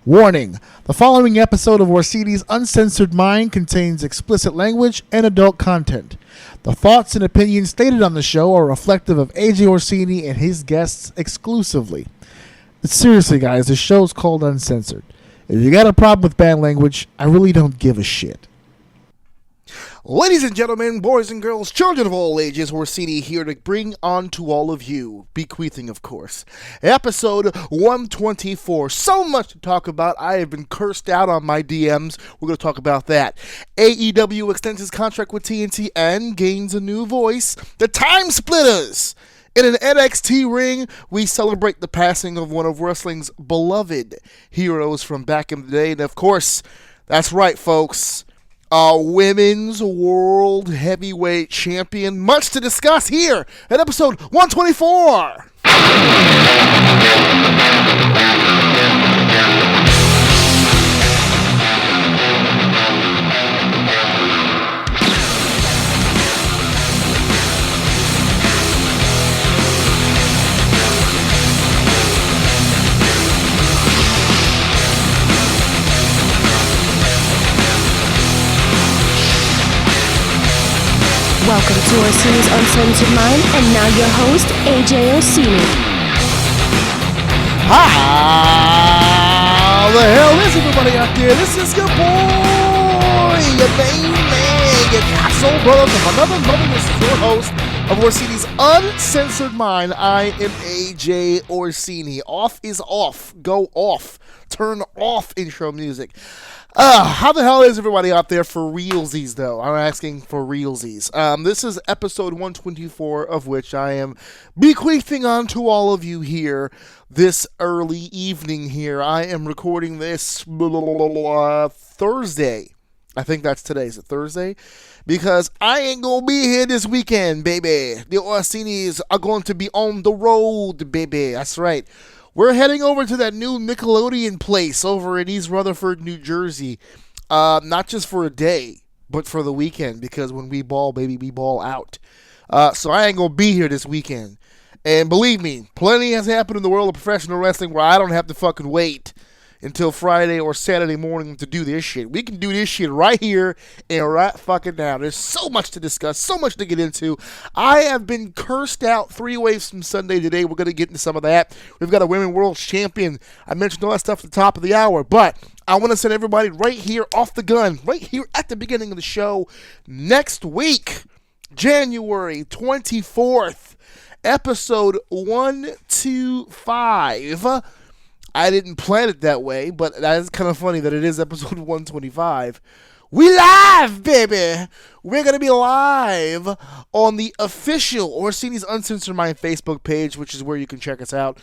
Warning: the following episode of Orsini's Uncensored Mind contains explicit language and adult content. The thoughts and opinions stated on the show are reflective of AJ Orsini and his guests exclusively. But seriously, guys, the show's called Uncensored. If you got a problem with bad language, I really don't give a shit. Ladies and gentlemen, boys and girls, children of all ages, Orsini here to bring on to all of you, bequeathing of course, episode 124. So much to talk about. I have been cursed out on my DMs. We're going to talk about that. AEW extends his contract with TNT and gains a new voice. The Time Splitters. In an NXT ring, we celebrate the passing of one of wrestling's beloved heroes from back in the day. And of course, that's right, folks. Women's World Heavyweight Champion. Much to discuss here at episode 124. Welcome to Orsini's Uncensored Mind, and now your host, AJ Orsini. How the hell is everybody out there? This is your boy, your main man, your soul brother from another mother. This is your host of Orsini's Uncensored Mind. I am AJ Orsini. Off is off. Go off. Turn off intro music. How the hell is everybody out there for realsies, though? I'm asking for realsies. This is episode 124, of which I am bequeathing on to all of you here this early evening here. I am recording this Thursday. I think that's today. Is it Thursday? Because I ain't gonna be here this weekend, baby. The Orsinis are going to be on the road, baby. That's right. We're heading over to that new Nickelodeon place over in East Rutherford, New Jersey. Not just for a day, but for the weekend. Because when we ball, baby, we ball out. So I ain't going to be here this weekend. And believe me, plenty has happened in the world of professional wrestling where I don't have to fucking wait until Friday or Saturday morning to do this shit. We can do this shit right here and right fucking now. There's so much to discuss, so much to get into. I have been cursed out 3 ways from Sunday today. We're going to get into some of that. We've got a Women's World Champion. I mentioned all that stuff at the top of the hour, but I want to send everybody right here off the gun, right here at the beginning of the show. Next week, January 24th, episode 125. I didn't plan it that way, but that is kind of funny that it is episode 125. We live, baby! We're going to be live on the official Orsini's Uncensored Mind Facebook page, which is where you can check us out.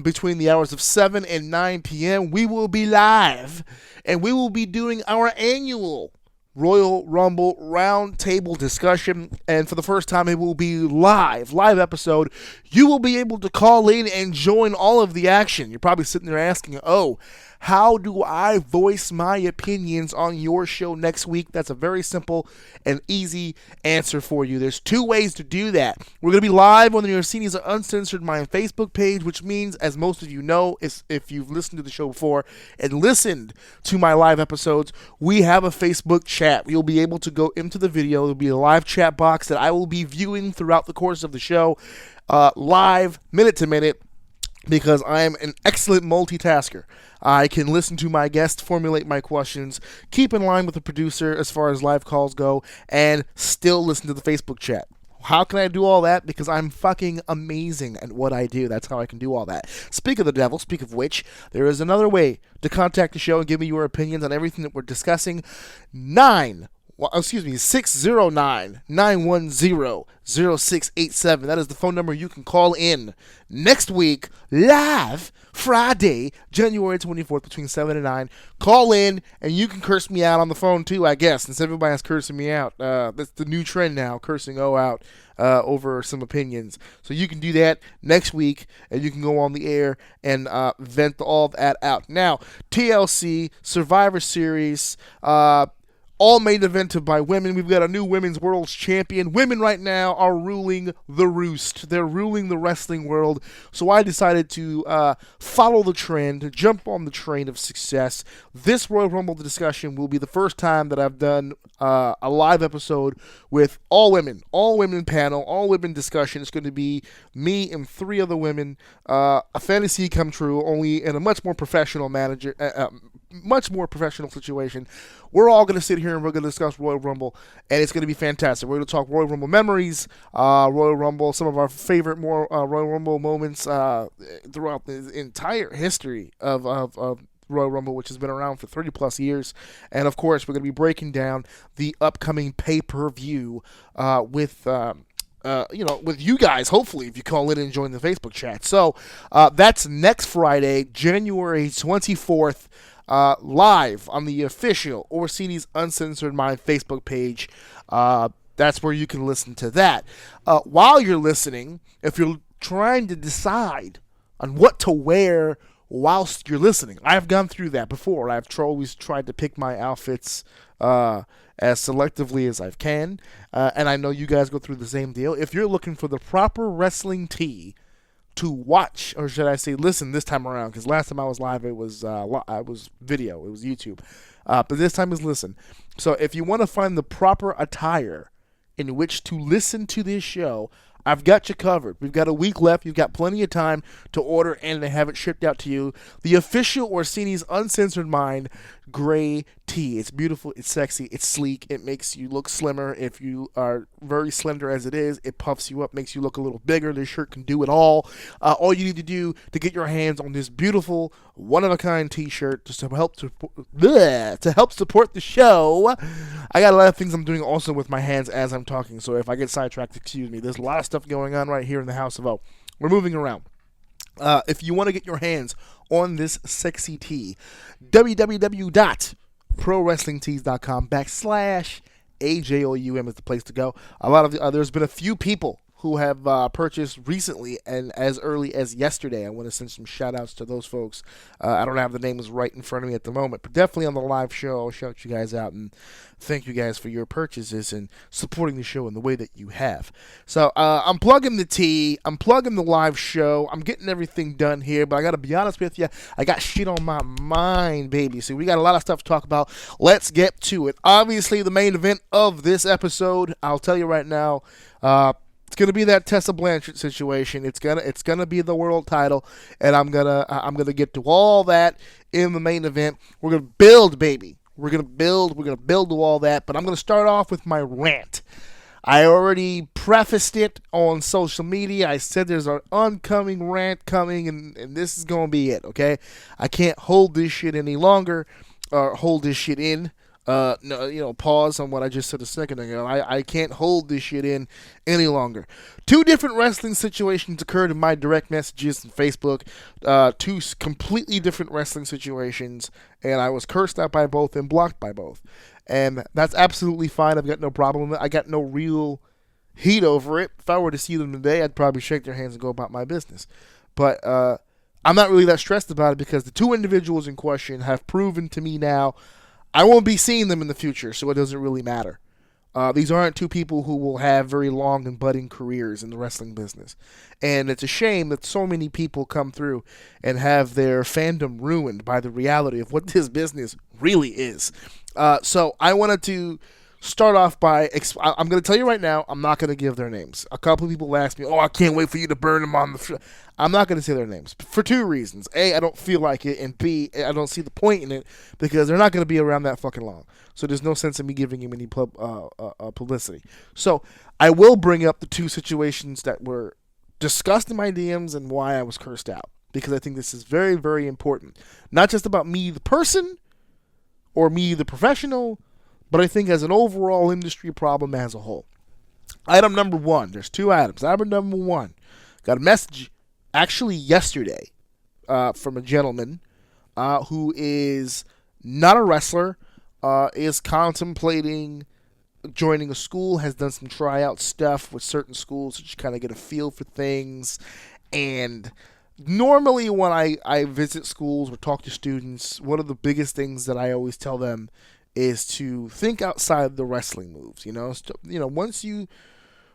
Between the hours of 7 and 9 p.m., we will be live, and we will be doing our annual Royal Rumble roundtable discussion, and for the first time it will be live episode. You will be able to call in and join all of the action. You're probably sitting there asking, how do I voice my opinions on your show next week? That's a very simple and easy answer for you. There's 2 ways to do that. We're going to be live on the Orsini's Uncensored Mind Facebook page, which means, as most of you know, if you've listened to the show before and listened to my live episodes, we have a Facebook chat. You'll be able to go into the video. There'll be a live chat box that I will be viewing throughout the course of the show, live, minute to minute, because I am an excellent multitasker. I can listen to my guests, formulate my questions, keep in line with the producer as far as live calls go, and still listen to the Facebook chat. How can I do all that? Because I'm fucking amazing at what I do. That's how I can do all that. Speak of the devil, speak of which, there is another way to contact the show and give me your opinions on everything that we're discussing. 609-910-0687. That is the phone number you can call in next week, live, Friday, January 24th, between 7 and 9. Call in, and you can curse me out on the phone, too, I guess, since everybody's cursing me out. That's the new trend now, cursing out over some opinions. So you can do that next week, and you can go on the air and vent all that out. Now, TLC, Survivor Series, all main evented by women. We've got a new women's world champion. Women right now are ruling the roost. They're ruling the wrestling world. So I decided to follow the trend, jump on the train of success. This Royal Rumble discussion will be the first time that I've done a live episode with all women panel, all women discussion. It's going to be me and 3 other women. A fantasy come true, only in a much more professional situation. We're all going to sit here and we're going to discuss Royal Rumble, and it's going to be fantastic. We're going to talk Royal Rumble memories, Royal Rumble, some of our favorite Royal Rumble moments throughout the entire history of Royal Rumble, which has been around for 30 plus years. And of course, we're going to be breaking down the upcoming pay-per-view with you guys, hopefully, if you call in and join the Facebook chat. So that's next Friday, January 24th, live on the official Orsini's Uncensored Mind Facebook page. That's where you can listen to that. While you're listening, if you're trying to decide on what to wear whilst you're listening, I've gone through that before. I've always tried to pick my outfits as selectively as I can, and I know you guys go through the same deal. If you're looking for the proper wrestling tee to watch, or should I say listen this time around, because last time I was live it was video, it was YouTube, but this time is listen. So if you want to find the proper attire in which to listen to this show, I've got you covered. We've got a week left. You've got plenty of time to order and to have it shipped out to you. The official Orsini's Uncensored Mind gray tee. It's beautiful. It's sexy. It's sleek. It makes you look slimmer. If you are very slender as it is, it puffs you up, makes you look a little bigger. This shirt can do it all. All you need to do to get your hands on this beautiful, one-of-a-kind t-shirt to help support the show. I got a lot of things I'm doing also with my hands as I'm talking, so if I get sidetracked, excuse me. There's a lot of stuff going on right here in the House of O. We're moving around. If you want to get your hands on this sexy tee, www.prowrestlingtees.com/AJOUM is the place to go. There's been a few people who have purchased recently and as early as yesterday. I want to send some shout outs to those folks. I don't have the names right in front of me at the moment, but definitely on the live show, I'll shout you guys out and thank you guys for your purchases and supporting the show in the way that you have. So I'm plugging the tea, I'm plugging the live show, I'm getting everything done here, but I got to be honest with you, I got shit on my mind, baby. So we got a lot of stuff to talk about. Let's get to it. Obviously, the main event of this episode, I'll tell you right now, it's gonna be that Tessa Blanchard situation. It's gonna be the world title, and I'm gonna get to all that in the main event. We're gonna build, baby. We're gonna build to all that. But I'm gonna start off with my rant. I already prefaced it on social media. I said there's an oncoming rant coming, and this is gonna be it. Okay, I can't hold this shit any longer, or hold this shit in. Pause on what I just said a second ago. I can't hold this shit in any longer. 2 different wrestling situations occurred in my direct messages and Facebook. 2 completely different wrestling situations, and I was cursed out by both and blocked by both. And that's absolutely fine. I've got no problem with it. I got no real heat over it. If I were to see them today, I'd probably shake their hands and go about my business. But I'm not really that stressed about it because the 2 individuals in question have proven to me now I won't be seeing them in the future, so it doesn't really matter. These aren't 2 people who will have very long and budding careers in the wrestling business. And it's a shame that so many people come through and have their fandom ruined by the reality of what this business really is. So I wanted to start off by, I'm going to tell you right now, I'm not going to give their names. A couple of people asked me, I can't wait for you to burn them on the I'm not going to say their names for 2 reasons. A, I don't feel like it, and B, I don't see the point in it because they're not going to be around that fucking long. So there's no sense in me giving him any publicity. So I will bring up the 2 situations that were discussed in my DMs and why I was cursed out, because I think this is very, very important. Not just about me, the person, or me, the professional, but I think as an overall industry problem as a whole. Item number 1. There's 2 items. Item number 1. Got a message actually yesterday from a gentleman who is not a wrestler, is contemplating joining a school, has done some tryout stuff with certain schools to kind of get a feel for things. And normally when I visit schools or talk to students, one of the biggest things that I always tell them is to think outside the wrestling moves.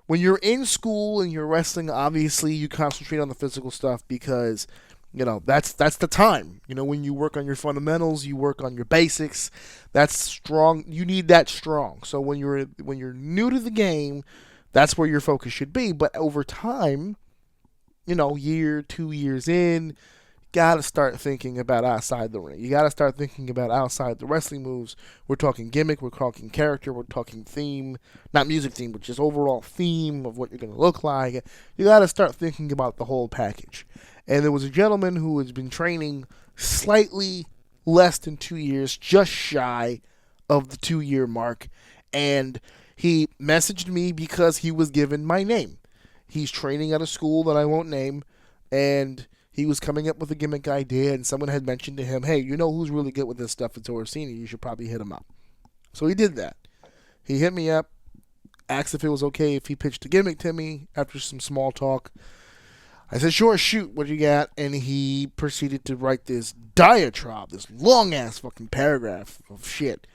When you're in school and you're wrestling, obviously you concentrate on the physical stuff because that's the time. When you work on your fundamentals, you work on your basics. That's strong. You need that strong. So when you're new to the game, that's where your focus should be. But over time, year, 2 years in, gotta start thinking about outside the ring. You gotta start thinking about outside the wrestling moves. We're talking gimmick, we're talking character, we're talking theme, not music theme, but just overall theme of what you're gonna look like. You gotta start thinking about the whole package. And there was a gentleman who has been training slightly less than 2 years, just shy of the 2-year mark, and he messaged me because he was given my name. He's training at a school that I won't name, and he was coming up with a gimmick idea, and someone had mentioned to him, hey, who's really good with this stuff? It's Orsini. You should probably hit him up. So he did that. He hit me up, asked if it was okay if he pitched a gimmick to me after some small talk. I said, sure, shoot, what you got? And he proceeded to write this diatribe, this long-ass fucking paragraph of shit.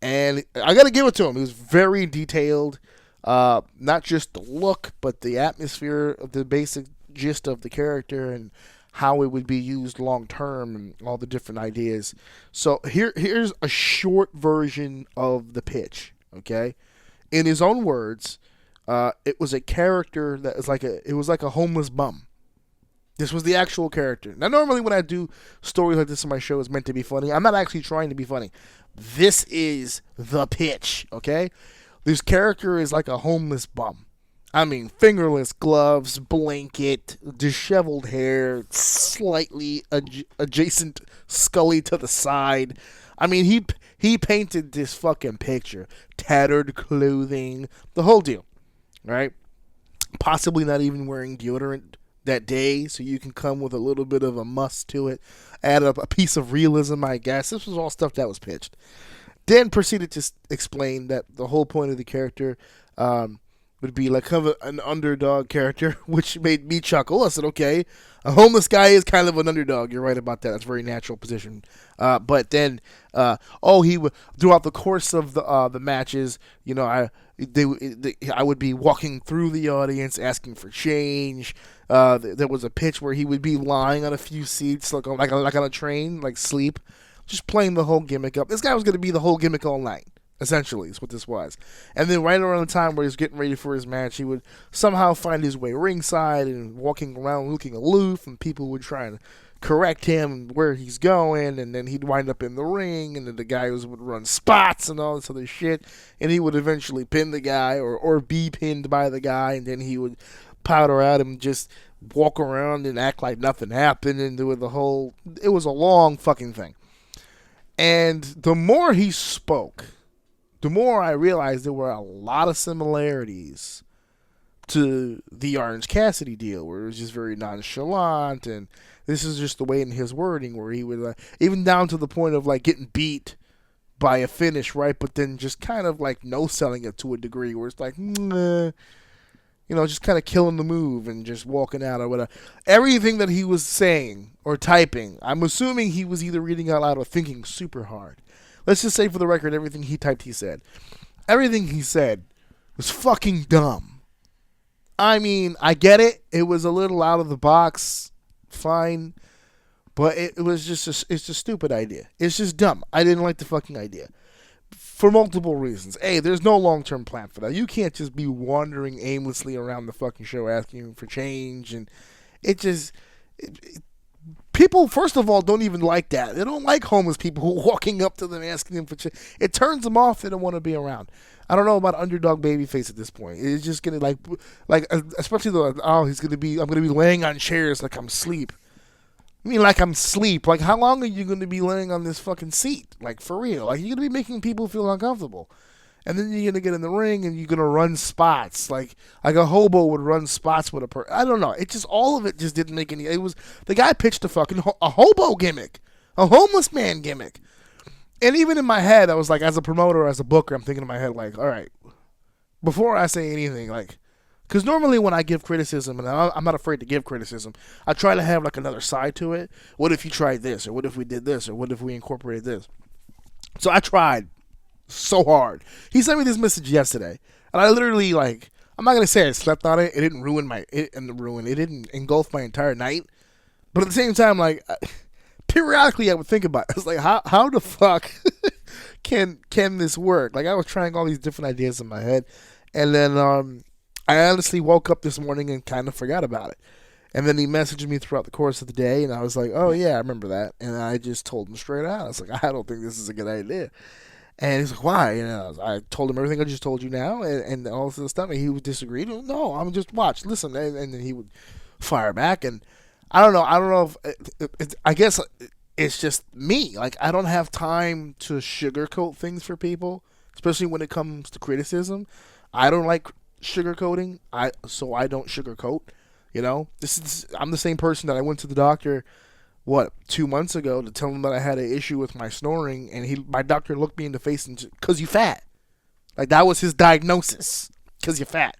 And I got to give it to him. It was very detailed. Not just the look, but the atmosphere of the basic gist of the character and how it would be used long term and all the different ideas. So here's a short version of the pitch, okay? In his own words, it was a character that was like a homeless bum. This was the actual character. Now, normally when I do stories like this on my show, it's meant to be funny. I'm not actually trying to be funny. This is the pitch, okay? This character is like a homeless bum. I mean, fingerless gloves, blanket, disheveled hair, slightly adjacent Scully to the side. I mean, he painted this fucking picture. Tattered clothing, the whole deal, right? Possibly not even wearing deodorant that day, so you can come with a little bit of a must to it. Add a piece of realism, I guess. This was all stuff that was pitched. Dan proceeded to explain that the whole point of the character would be like kind of an underdog character, which made me chuckle. I said, okay, a homeless guy is kind of an underdog. You're right about that. That's a very natural position. But then, he would, throughout the course of the matches, I would be walking through the audience asking for change. There was a pitch where he would be lying on a few seats, like on a train, like sleep, just playing the whole gimmick up. This guy was going to be the whole gimmick all night. Essentially, is what this was. And then right around the time where he's getting ready for his match, he would somehow find his way ringside and walking around looking aloof, and people would try and correct him where he's going, and then he'd wind up in the ring, and then the guy would run spots and all this other shit, and he would eventually pin the guy or be pinned by the guy, and then he would powder out and just walk around and act like nothing happened, and do the whole... It was a long fucking thing. And the more he spoke, the more I realized there were a lot of similarities to the Orange Cassidy deal, where it was just very nonchalant, and this is just the way in his wording, where he would, even down to the point of like getting beat by a finish, right? But then just kind of like no-selling it to a degree, where it's like, just kind of killing the move and just walking out or whatever. Everything that he was saying or typing, I'm assuming he was either reading out loud or thinking super hard. Let's just say for the record, everything he typed, he said. Everything he said was fucking dumb. I mean, I get it. It was a little out of the box. Fine. But it was just it's a stupid idea. It's just dumb. I didn't like the fucking idea. For multiple reasons. A, there's no long-term plan for that. You can't just be wandering aimlessly around the fucking show asking for change. And it just... People, first of all, don't even like that. They don't like homeless people who are walking up to them asking them for change. It turns them off. They don't want to be around. I don't know about underdog babyface at this point. It's just going to like, especially I'm going to be laying on chairs like I'm asleep. I mean, like I'm asleep. Like, how long are you going to be laying on this fucking seat? Like, for real. Like, you're going to be making people feel uncomfortable. And then you're going to get in the ring and you're going to run spots. Like a hobo would run spots with a person. I don't know. It just, all of it just didn't make any, it was, the guy pitched a hobo gimmick. A homeless man gimmick. And even in my head, I was like, as a promoter, as a booker, I'm thinking in my head, like, all right, before I say anything, like, because normally when I give criticism, and I'm not afraid to give criticism, I try to have like another side to it. What if you tried this? Or what if we did this? Or what if we incorporated this? So I tried So hard. He sent me this message yesterday, and I literally, like, I'm not gonna say I slept on it. It didn't it didn't engulf my entire night. But at the same time, like, periodically I would think about it. It's like, how the fuck can this work? Like, I was trying all these different ideas in my head, and then I honestly woke up this morning and kind of forgot about it. And then he messaged me throughout the course of the day, and I was like, oh, yeah, I remember that. And I just told him straight out. I was like, I don't think this is a good idea. And he's like, why? You know, I told him everything I just told you now and all this stuff, and he would disagree. No, I'm just watch, listen. And then he would fire back. And I don't know if I guess it's just me. Like, I don't have time to sugarcoat things for people, especially when it comes to criticism. I don't like sugarcoating, so I don't sugarcoat. You know, I'm the same person that I went to the doctor, 2 months ago to tell him that I had an issue with my snoring, and my doctor looked me in the face and just, "'Cause you fat." Like, that was his diagnosis. 'Cause you're fat.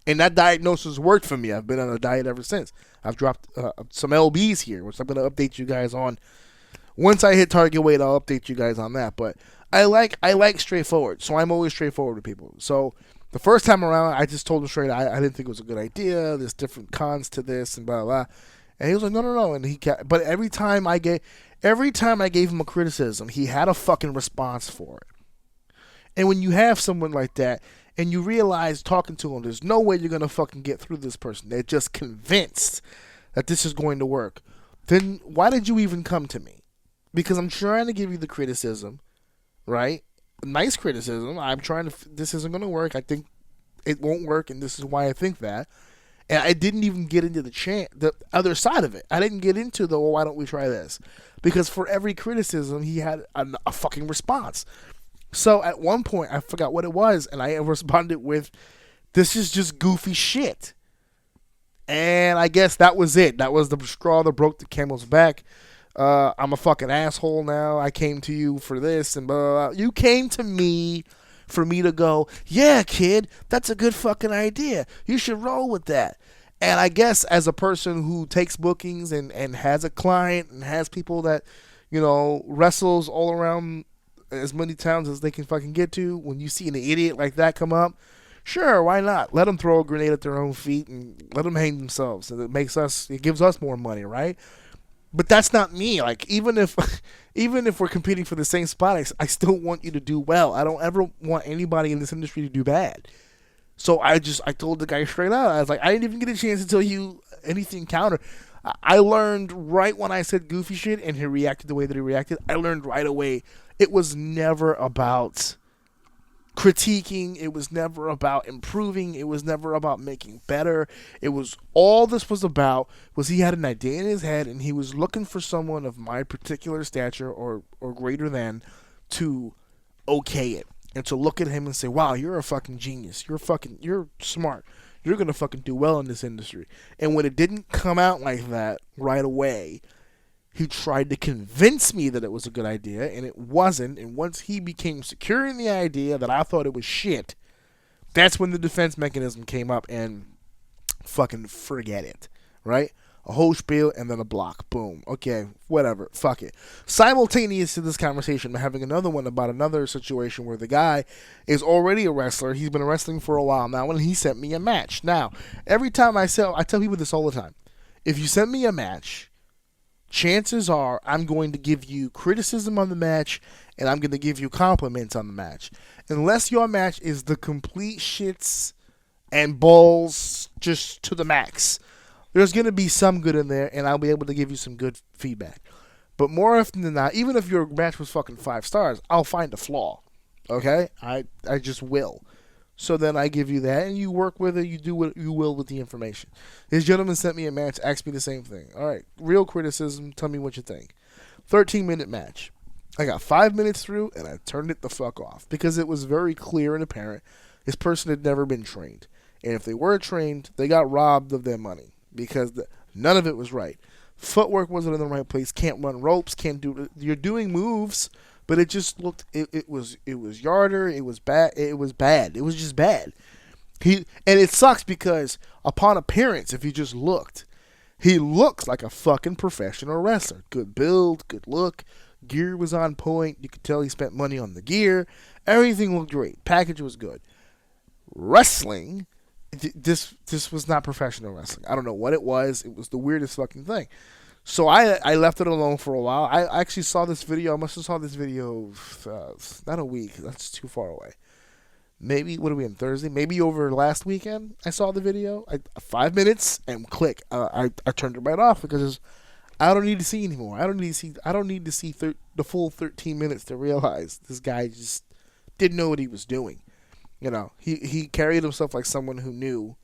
And that diagnosis worked for me. I've been on a diet ever since. I've dropped some LBs here, which I'm going to update you guys on. Once I hit target weight, I'll update you guys on that. But I like straightforward, so I'm always straightforward with people. So the first time around, I just told him straight, I didn't think it was a good idea. There's different cons to this and blah, blah, blah. And he was like, no. And but every time I gave him a criticism, he had a fucking response for it. And when you have someone like that, and you realize talking to them, there's no way you're going to fucking get through this person. They're just convinced that this is going to work. Then why did you even come to me? Because I'm trying to give you the criticism, right? Nice criticism. I'm trying to, this isn't going to work. I think it won't work, and this is why I think that. And I didn't even get into the other side of it. I didn't get into the, well, why don't we try this? Because for every criticism, he had a fucking response. So at one point, I forgot what it was, and I responded with, this is just goofy shit. And I guess that was it. That was the straw that broke the camel's back. I'm a fucking asshole now. I came to you for this, and blah, blah, blah. You came to me for me to go, yeah, kid, that's a good fucking idea. You should roll with that. And I guess as a person who takes bookings and has a client and has people that, you know, wrestles all around as many towns as they can fucking get to, when you see an idiot like that come up, sure, why not? Let them throw a grenade at their own feet and let them hang themselves. And it gives us more money, right? But that's not me. Like, even if we're competing for the same spot, I still want you to do well. I don't ever want anybody in this industry to do bad. So I told the guy straight out. I was like, I didn't even get a chance to tell you anything counter. I learned right when I said goofy shit and he reacted the way that he reacted. I learned right away. It was never about critiquing. It was never about improving. It was never about making better. It was, all this was about was he had an idea in his head and he was looking for someone of my particular stature or greater than to okay it and to look at him and say, wow, you're a fucking genius. You're smart. You're going to fucking do well in this industry. And when it didn't come out like that right away, he tried to convince me that it was a good idea, and it wasn't. And once he became secure in the idea that I thought it was shit, that's when the defense mechanism came up, and fucking forget it, right? A whole spiel and then a block. Boom. Okay, whatever. Fuck it. Simultaneous to this conversation, I'm having another one about another situation where the guy is already a wrestler. He's been wrestling for a while now, and he sent me a match. Now, every time I tell people this all the time. If you send me a match, chances are I'm going to give you criticism on the match and I'm going to give you compliments on the match. Unless your match is the complete shits and balls just to the max, there's going to be some good in there and I'll be able to give you some good feedback. But more often than not, even if your match was fucking 5 stars, I'll find a flaw. Okay? I just will. So then I give you that, and you work with it. You do what you will with the information. This gentleman sent me a match, asked me the same thing. All right, real criticism. Tell me what you think. 13-minute match. I got 5 minutes through, and I turned it the fuck off because it was very clear and apparent this person had never been trained. And if they were trained, they got robbed of their money because none of it was right. Footwork wasn't in the right place. Can't run ropes. Can't do. You're doing moves. But it just looked, it was yarder, it was bad, it was just bad. And it sucks because upon appearance, if you just looked, he looks like a fucking professional wrestler. Good build, good look, Gear was on point. You could tell he spent money on the gear. Everything looked great. Package was good. Wrestling, this was not professional wrestling. I don't know what it was. It was the weirdest fucking thing. So I left it alone for a while. I actually saw this video. I must have saw this video, not a week. That's too far away. Maybe, what are we on, Thursday? Maybe over last weekend I saw the video. 5 minutes and click. I turned it right off because I don't need to see anymore. I don't need to see the full 13 minutes to realize this guy just didn't know what he was doing. You know, he carried himself like someone who knew,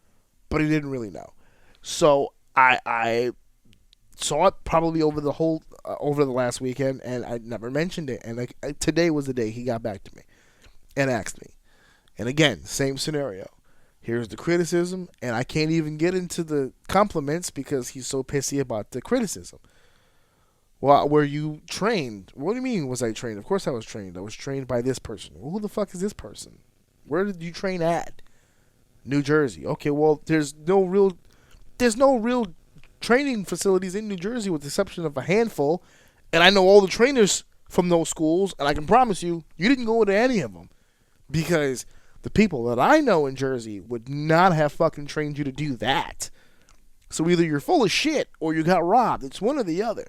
but he didn't really know. So I saw it probably over the last weekend, and I never mentioned it. And today was the day he got back to me and asked me. And again, same scenario. Here's the criticism, and I can't even get into the compliments because he's so pissy about the criticism. Well, were you trained? What do you mean was I trained? Of course I was trained. I was trained by this person. Well, who the fuck is this person? Where did you train at? New Jersey. Okay, well, there's no real training facilities in New Jersey with the exception of a handful, and I know all the trainers from those schools, and I can promise you didn't go to any of them because the people that I know in Jersey would not have fucking trained you to do that. So either you're full of shit or you got robbed. It's one or the other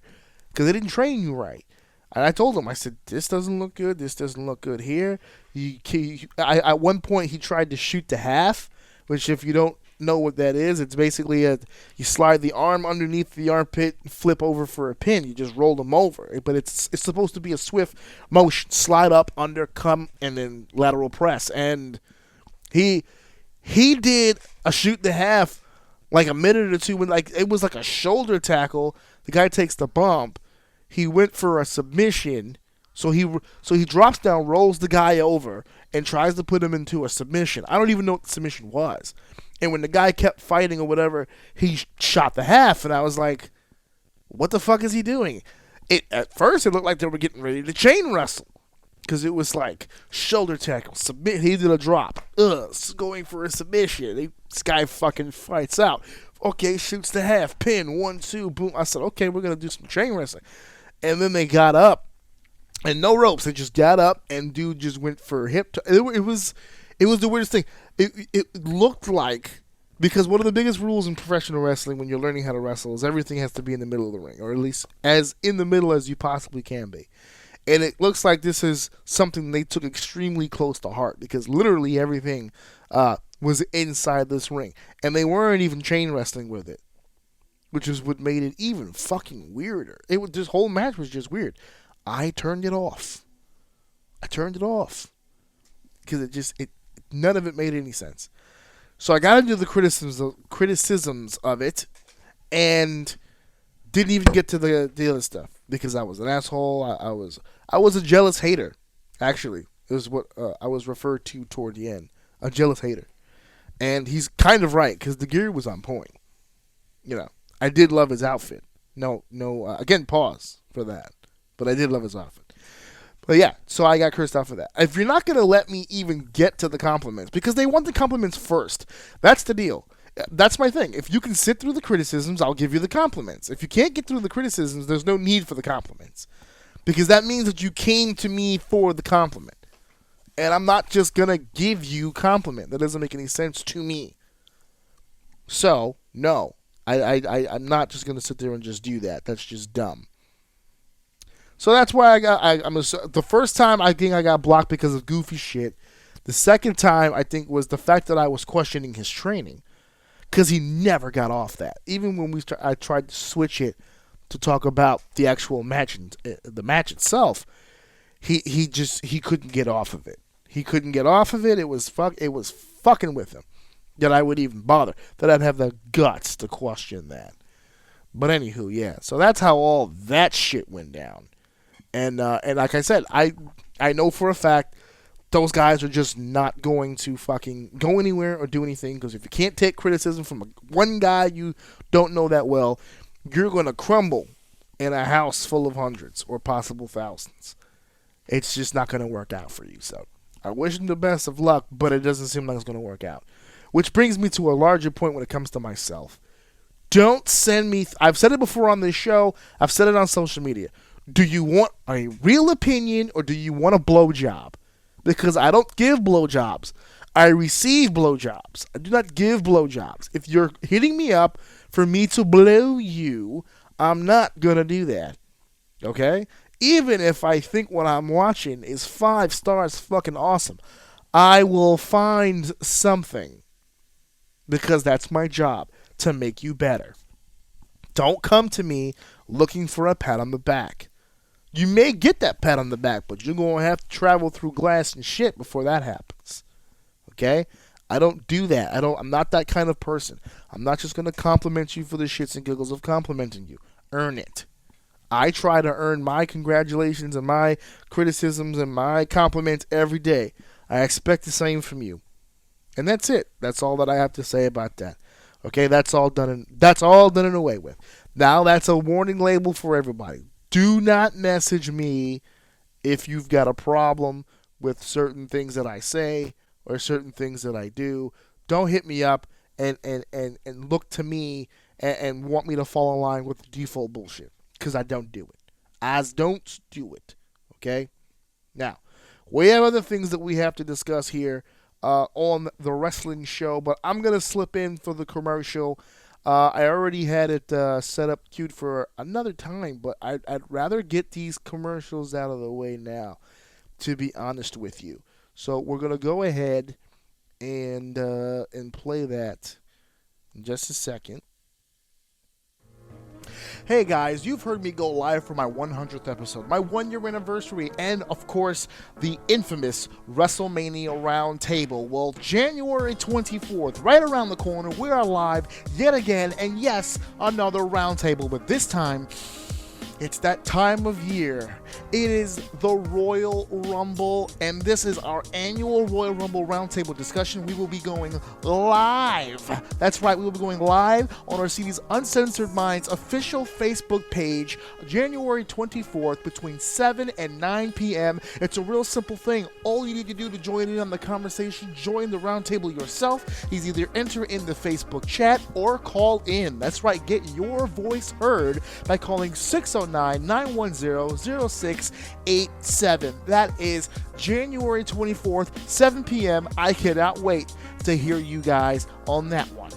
because they didn't train you right. And I told him, I said, this doesn't look good. This doesn't look good here. At one point, he tried to shoot the half, which if you don't know what that is, it's basically you slide the arm underneath the armpit and flip over for a pin. You just roll them over. But it's supposed to be a swift motion. Slide up, under, come, and then lateral press. And he did a shoot the half like a minute or two when it was like a shoulder tackle. The guy takes the bump. He went for a submission, so he drops down, rolls the guy over, and tries to put him into a submission. I don't even know what the submission was. And when the guy kept fighting or whatever, he shot the half, and I was like, what the fuck is he doing? At first, it looked like they were getting ready to chain wrestle, because it was like shoulder tackle, submit. He did a drop, going for a submission. This guy fucking fights out. Okay, shoots the half, pin, 1, 2, boom. I said, okay, we're going to do some chain wrestling. And then they got up, and no ropes. They just got up, and dude just went for hip. It was the weirdest thing. It looked like, because one of the biggest rules in professional wrestling when you're learning how to wrestle is everything has to be in the middle of the ring, or at least as in the middle as you possibly can be. And it looks like this is something they took extremely close to heart, because literally everything was inside this ring, and they weren't even chain wrestling with it, which is what made it even fucking weirder. This whole match was just weird. I turned it off. Because none of it made any sense. So I got into the criticisms of it, and didn't even get to the other stuff because I was an asshole. I was a jealous hater. Actually, it was what I was referred to toward the end. A jealous hater, and he's kind of right because the gear was on point. You know. I did love his outfit. No, again, pause for that. But I did love his outfit. But yeah, so I got cursed out for that. If you're not going to let me even get to the compliments, because they want the compliments first, that's the deal. That's my thing. If you can sit through the criticisms, I'll give you the compliments. If you can't get through the criticisms, there's no need for the compliments. Because that means that you came to me for the compliment. And I'm not just going to give you compliment. That doesn't make any sense to me. So, no. I'm not just going to sit there and just do that. That's just dumb. So that's why the first time I think I got blocked because of goofy shit. The second time I think was the fact that I was questioning his training, because he never got off that. Even when I tried to switch it to talk about the actual match and the match itself, he couldn't get off of it. He couldn't get off of it. It was fucking with him that I would even bother, that I'd have the guts to question that. But anywho, yeah. So that's how all that shit went down. And like I said, I know for a fact those guys are just not going to fucking go anywhere or do anything, because if you can't take criticism from one guy you don't know that well, you're going to crumble in a house full of hundreds or possible thousands. It's just not going to work out for you. So I wish him the best of luck, but it doesn't seem like it's going to work out. Which brings me to a larger point when it comes to myself. Don't send me... I've said it before on this show. I've said it on social media. Do you want a real opinion or do you want a blowjob? Because I don't give blowjobs. I receive blowjobs. I do not give blowjobs. If you're hitting me up for me to blow you, I'm not going to do that. Okay? Even if I think what I'm watching is 5 stars fucking awesome, I will find something. Because that's my job, to make you better. Don't come to me looking for a pat on the back. You may get that pat on the back, but you're going to have to travel through glass and shit before that happens. Okay? I don't do that. I'm not that kind of person. I'm not just going to compliment you for the shits and giggles of complimenting you. Earn it. I try to earn my congratulations and my criticisms and my compliments every day. I expect the same from you. And that's it. That's all that I have to say about that. Okay, that's all done and away with. Now that's a warning label for everybody. Do not message me if you've got a problem with certain things that I say or certain things that I do. Don't hit me up and look to me and want me to fall in line with the default bullshit. Because I don't do it. I don't do it. Okay? Now, we have other things that we have to discuss here on the wrestling show, but I'm going to slip in for the commercial. I already had it set up queued for another time, but I'd rather get these commercials out of the way now, to be honest with you. So we're going to go ahead and play that in just a second. Hey guys, you've heard me go live for my 100th episode, my 1-year anniversary, and of course, the infamous WrestleMania Roundtable. Well, January 24th, right around the corner, we are live yet again, and yes, another roundtable, but this time, it's that time of year. It is the Royal Rumble, and this is our annual Royal Rumble Roundtable discussion. We will be going live. That's right, we will be going live on our CD's Uncensored Minds official Facebook page, January 24th, between 7 and 9 p.m. It's a real simple thing. All you need to do to join in on the conversation, join the roundtable yourself, is either enter in the Facebook chat or call in. That's right, get your voice heard by calling 609-910-0687. That is January 24th, 7 p.m. I cannot wait to hear you guys on that one.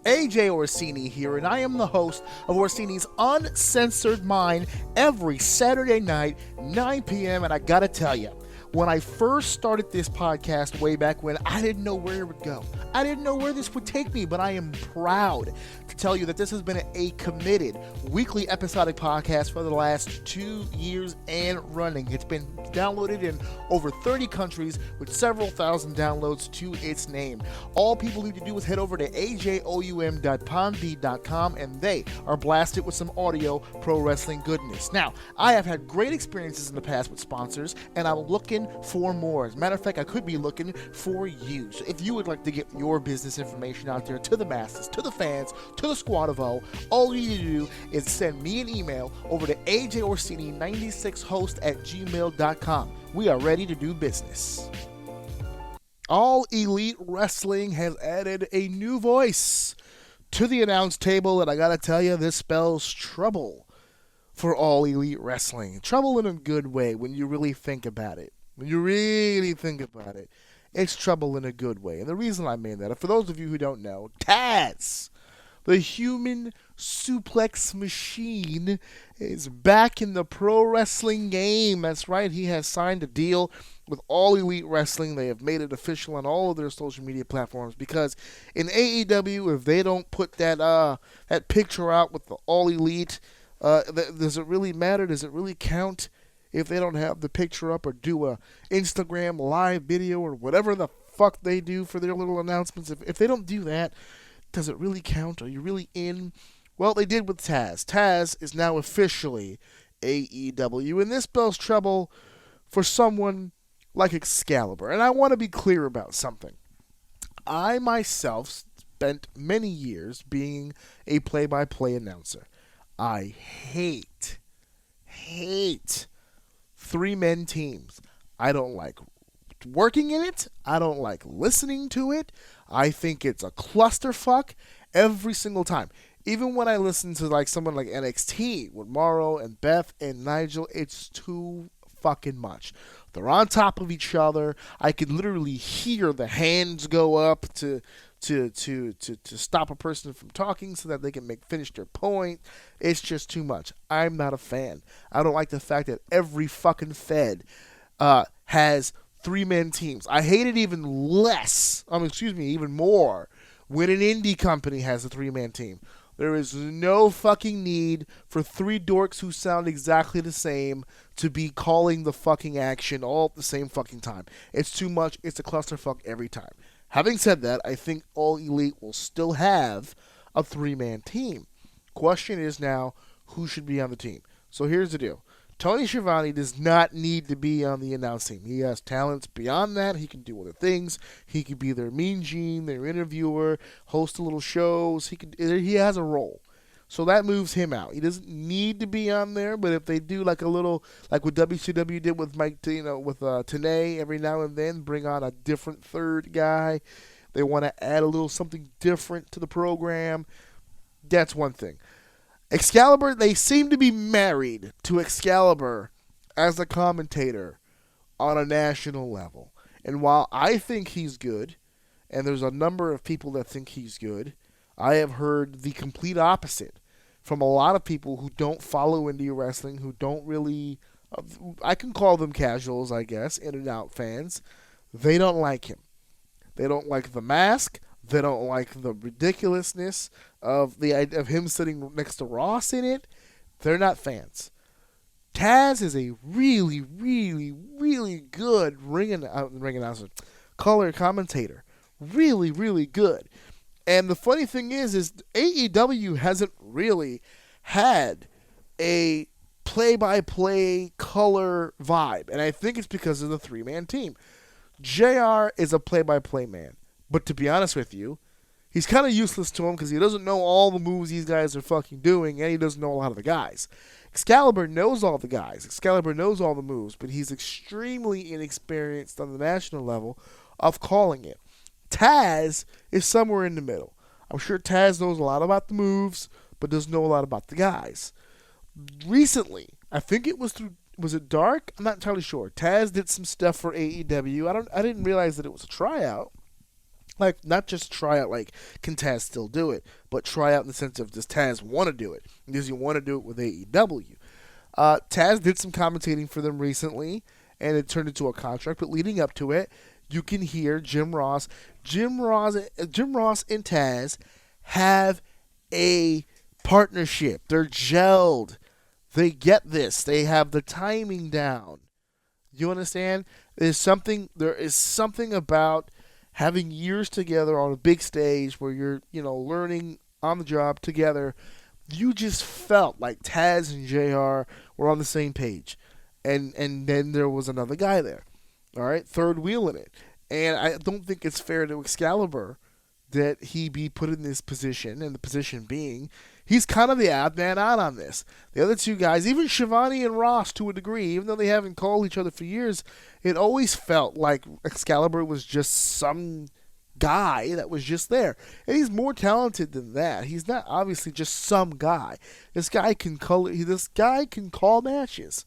AJ Orsini here, and I am the host of Orsini's Uncensored Mind every Saturday night, 9 p.m. And I gotta tell you, when I first started this podcast way back when, I didn't know where it would go. I didn't know where this would take me, but I am proud to tell you that this has been a committed weekly episodic podcast for the last 2 years and running. It's been downloaded in over 30 countries with several thousand downloads to its name. All people need to do is head over to ajoum.podbean.com and they are blasted with some audio pro wrestling goodness. Now, I have had great experiences in the past with sponsors, and I'm looking for more. As a matter of fact, I could be looking for you. So if you would like to get your business information out there to the masses, to the fans, to the squad of O, all you need to do is send me an email over to ajorsini96host@gmail.com. We are ready to do business. All Elite Wrestling has added a new voice to the announce table, and I gotta tell you, this spells trouble for All Elite Wrestling. Trouble in a good way when you really think about it. When you really think about it, it's trouble in a good way. And the reason I mean that, for those of you who don't know, Taz, the human suplex machine, is back in the pro wrestling game. That's right, he has signed a deal with All Elite Wrestling. They have made it official on all of their social media platforms, because in AEW, if they don't put that picture out with the All Elite, does it really matter? Does it really count if they don't have the picture up or do a Instagram live video or whatever the fuck they do for their little announcements? If they don't do that, does it really count? Are you really in? Well, they did with Taz. Taz is now officially AEW, and this spells trouble for someone like Excalibur. And I want to be clear about something. I myself spent many years being a play-by-play announcer. I hate 3-man teams. I don't like working in it. I don't like listening to it. I think it's a clusterfuck every single time. Even when I listen to like someone like NXT with Morrow and Beth and Nigel, it's too fucking much. They're on top of each other. I could literally hear the hands go up to stop a person from talking so that they can finish their point. It's just too much. I'm not a fan. I don't like the fact that every fucking Fed has 3-man teams. I hate it even less. Even more when an indie company has a 3-man team. There is no fucking need for 3 dorks who sound exactly the same to be calling the fucking action all at the same fucking time. It's too much. It's a clusterfuck every time. Having said that, I think All Elite will still have a 3-man team. Question is now, who should be on the team? So here's the deal. Tony Schiavone does not need to be on the announce team. He has talents beyond that. He can do other things. He could be their mean gene, their interviewer, host a little shows. He has a role. So that moves him out. He doesn't need to be on there, but if they do like a little, like what WCW did with with Tenay every now and then, bring on a different third guy. They want to add a little something different to the program. That's one thing. Excalibur, they seem to be married to Excalibur as a commentator on a national level. And while I think he's good, and there's a number of people that think he's good, I have heard the complete opposite from a lot of people who don't follow indie wrestling, who don't really, I can call them casuals, I guess, in and out fans. They don't like him. They don't like the mask. They don't like the ridiculousness of him sitting next to Ross in it. They're not fans. Taz is a really, really, really good ring announcer, color commentator. Really, really good. And the funny thing is AEW hasn't really had a play-by-play color vibe. And I think it's because of the 3-man team. JR is a play-by-play man. But to be honest with you, he's kind of useless to him because he doesn't know all the moves these guys are fucking doing, and he doesn't know a lot of the guys. Excalibur knows all the guys. Excalibur knows all the moves, but he's extremely inexperienced on the national level of calling it. Taz is somewhere in the middle. I'm sure Taz knows a lot about the moves, but doesn't know a lot about the guys. Recently, I think it was it Dark? I'm not entirely sure. Taz did some stuff for AEW. I didn't realize that it was a tryout. Like, not just try out, like, can Taz still do it, but try out in the sense of, does Taz want to do it? Does he want to do it with AEW? Taz did some commentating for them recently, and it turned into a contract, but leading up to it, you can hear Jim Ross and Taz have a partnership. They're gelled. They get this. They have the timing down. You understand? There is something about having years together on a big stage where you're, learning on the job together. You just felt like Taz and JR were on the same page. And then there was another guy there. All right? Third wheel in it. And I don't think it's fair to Excalibur that he be put in this position, and the position being, he's kind of the odd man out on this. The other two guys, even Shivani and Ross to a degree, even though they haven't called each other for years, it always felt like Excalibur was just some guy that was just there. And he's more talented than that. He's not obviously just some guy. This guy can call matches.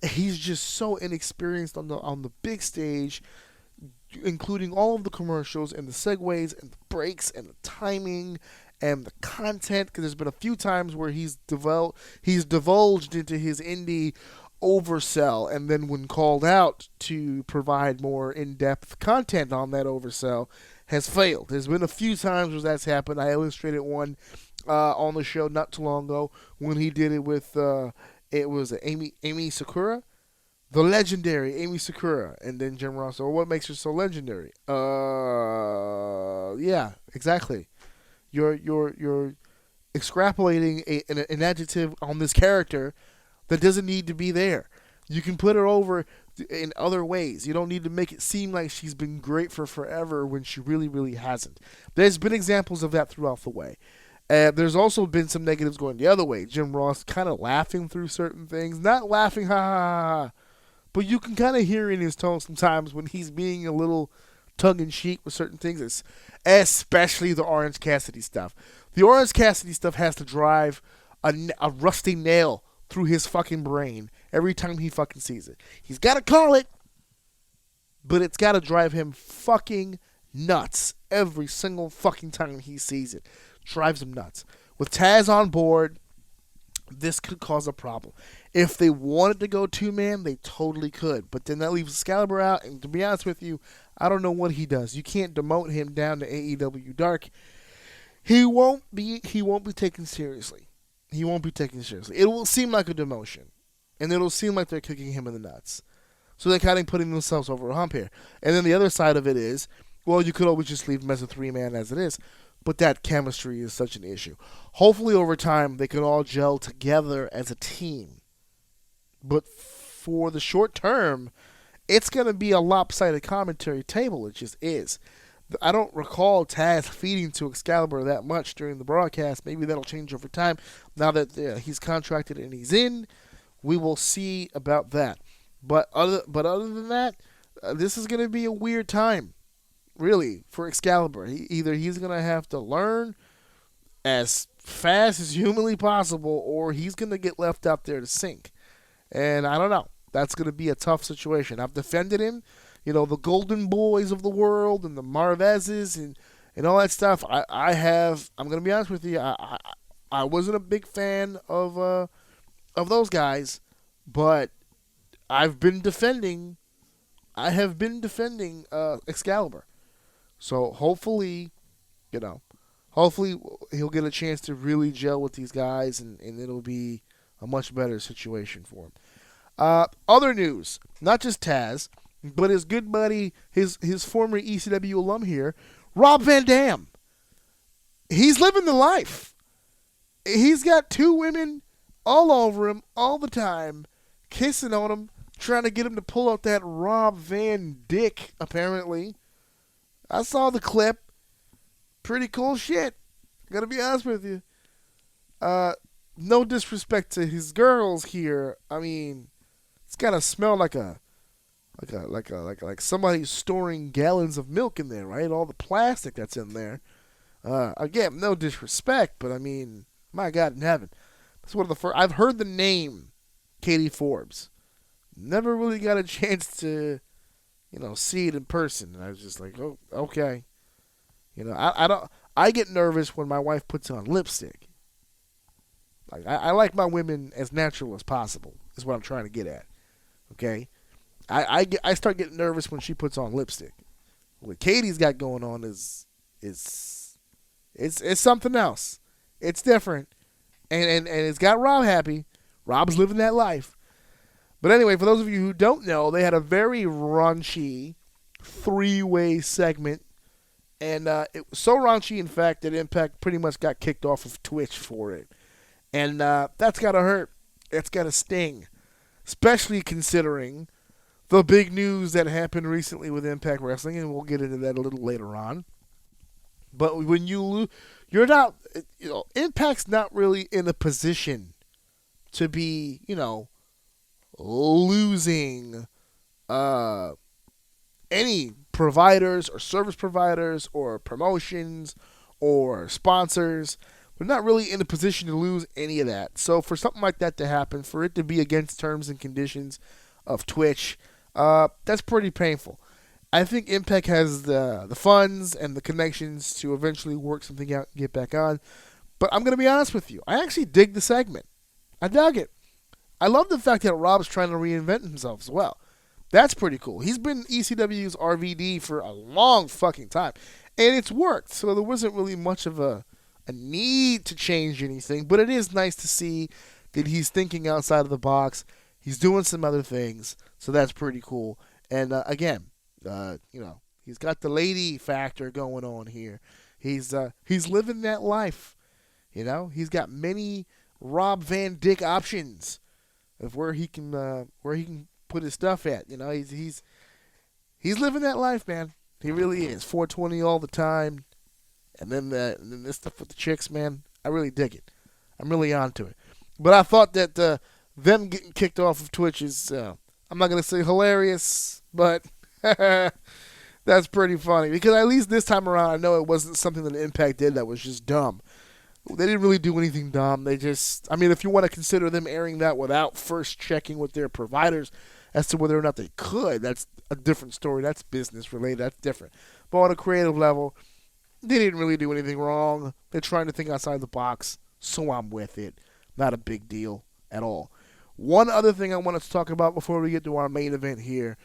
He's just so inexperienced on the big stage, including all of the commercials and the segues and the breaks and the timing and the content, because there's been a few times where he's divulged into his indie oversell, and then when called out to provide more in-depth content on that oversell, has failed. There's been a few times where that's happened. I illustrated one on the show not too long ago when he did it with it was Amy Sakura. The legendary Amy Sakura, and then Jim Ross. Or what makes her so legendary? Yeah, exactly. You're extrapolating an adjective on this character that doesn't need to be there. You can put her over in other ways. You don't need to make it seem like she's been great for forever when she really, really hasn't. There's been examples of that throughout the way. There's also been some negatives going the other way. Jim Ross kind of laughing through certain things. Not laughing, ha ha ha. But you can kind of hear in his tone sometimes when he's being a little tongue-in-cheek with certain things, especially the Orange Cassidy stuff. The Orange Cassidy stuff has to drive a rusty nail through his fucking brain every time he fucking sees it. He's got to call it, but it's got to drive him fucking nuts every single fucking time he sees it. Drives him nuts. With Taz on board, this could cause a problem. If they wanted to go two-man, they totally could. But then that leaves Excalibur out, and to be honest with you, I don't know what he does. You can't demote him down to AEW Dark. He won't be taken seriously. He won't be taken seriously. It will seem like a demotion, and it'll seem like they're kicking him in the nuts. So they're kind of putting themselves over a hump here. And then the other side of it is, well, you could always just leave him as a three-man as it is, but that chemistry is such an issue. Hopefully over time they can all gel together as a team. But for the short term, it's going to be a lopsided commentary table. It just is. I don't recall Taz feeding to Excalibur that much during the broadcast. Maybe that'll change over time. Now that he's contracted and he's in, we will see about that. But other than that, this is going to be a weird time, really, for Excalibur. Either he's going to have to learn as fast as humanly possible, or he's going to get left out there to sink. And I don't know. That's going to be a tough situation. I've defended him. You know, the Golden Boys of the world and the Marvezes and all that stuff. I'm going to be honest with you. I wasn't a big fan of those guys, but I have been defending Excalibur. So hopefully he'll get a chance to really gel with these guys, and it'll be a much better situation for him. Other news, not just Taz, but his good buddy, his former ECW alum here, Rob Van Dam. He's living the life. He's got two women all over him all the time, kissing on him, trying to get him to pull out that Rob Van Dick, apparently. I saw the clip. Pretty cool shit. Gotta be honest with you. No disrespect to his girls here. I mean, it's gotta smell like somebody storing gallons of milk in there, right? All the plastic that's in there. Again, no disrespect, but I mean, my God in heaven. That's one of the first. I've heard the name Katie Forbes. Never really got a chance to, see it in person. And I was just like, oh, okay. I get nervous when my wife puts on lipstick. Like, I like my women as natural as possible, is what I'm trying to get at. Okay? I start getting nervous when she puts on lipstick. What Katie's got going on is something else. It's different. And it's got Rob happy. Rob's living that life. But anyway, for those of you who don't know, they had a very raunchy three-way segment. And it was so raunchy, in fact, that Impact pretty much got kicked off of Twitch for it. And that's got to hurt. It's got to sting. Especially considering the big news that happened recently with Impact Wrestling, and we'll get into that a little later on. But when you're not, Impact's not really in a position to be, losing any providers or service providers or promotions or sponsors. They're not really in a position to lose any of that. So for something like that to happen, for it to be against terms and conditions of Twitch, that's pretty painful. I think Impact has the funds and the connections to eventually work something out and get back on. But I'm going to be honest with you. I actually dig the segment. I dug it. I love the fact that Rob's trying to reinvent himself as well. That's pretty cool. He's been ECW's RVD for a long fucking time. And it's worked. So there wasn't really much of a need to change anything. But it is nice to see that he's thinking outside of the box. He's doing some other things. So that's pretty cool. And again, he's got the lady factor going on here. He's living that life. He's got many Rob Van Dick options of where he can put his stuff at. He's living that life, man. He really is. 420 all the time, and then this stuff with the chicks, man. I really dig it. I'm really onto it. But I thought that them getting kicked off of Twitch is I'm not gonna say hilarious, but that's pretty funny because at least this time around I know it wasn't something that Impact did that was just dumb. They didn't really do anything dumb. They just, I mean, if you want to consider them airing that without first checking with their providers as to whether or not they could, that's a different story. That's business related. That's different. But on a creative level, they didn't really do anything wrong. They're trying to think outside the box, so I'm with it. Not a big deal at all. One other thing I wanted to talk about before we get to our main event here.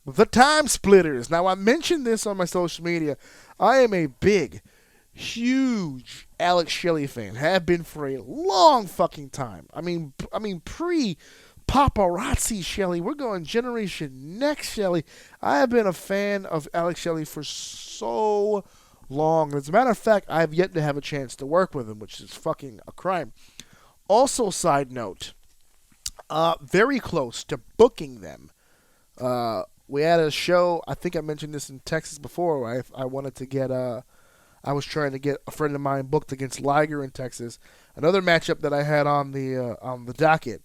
The Time Splitters. Now, I mentioned this on my social media. I am a big, huge Alex Shelley fan. Have been for a long fucking time. I mean, pre-paparazzi Shelley. We're going Generation Next Shelley. I have been a fan of Alex Shelley for so long. As a matter of fact, I have yet to have a chance to work with him, which is fucking a crime. Also, side note, very close to booking them. We had a show, I think I mentioned this in Texas before, where I wanted to get, I was trying to get a friend of mine booked against Liger in Texas. Another matchup that I had on the docket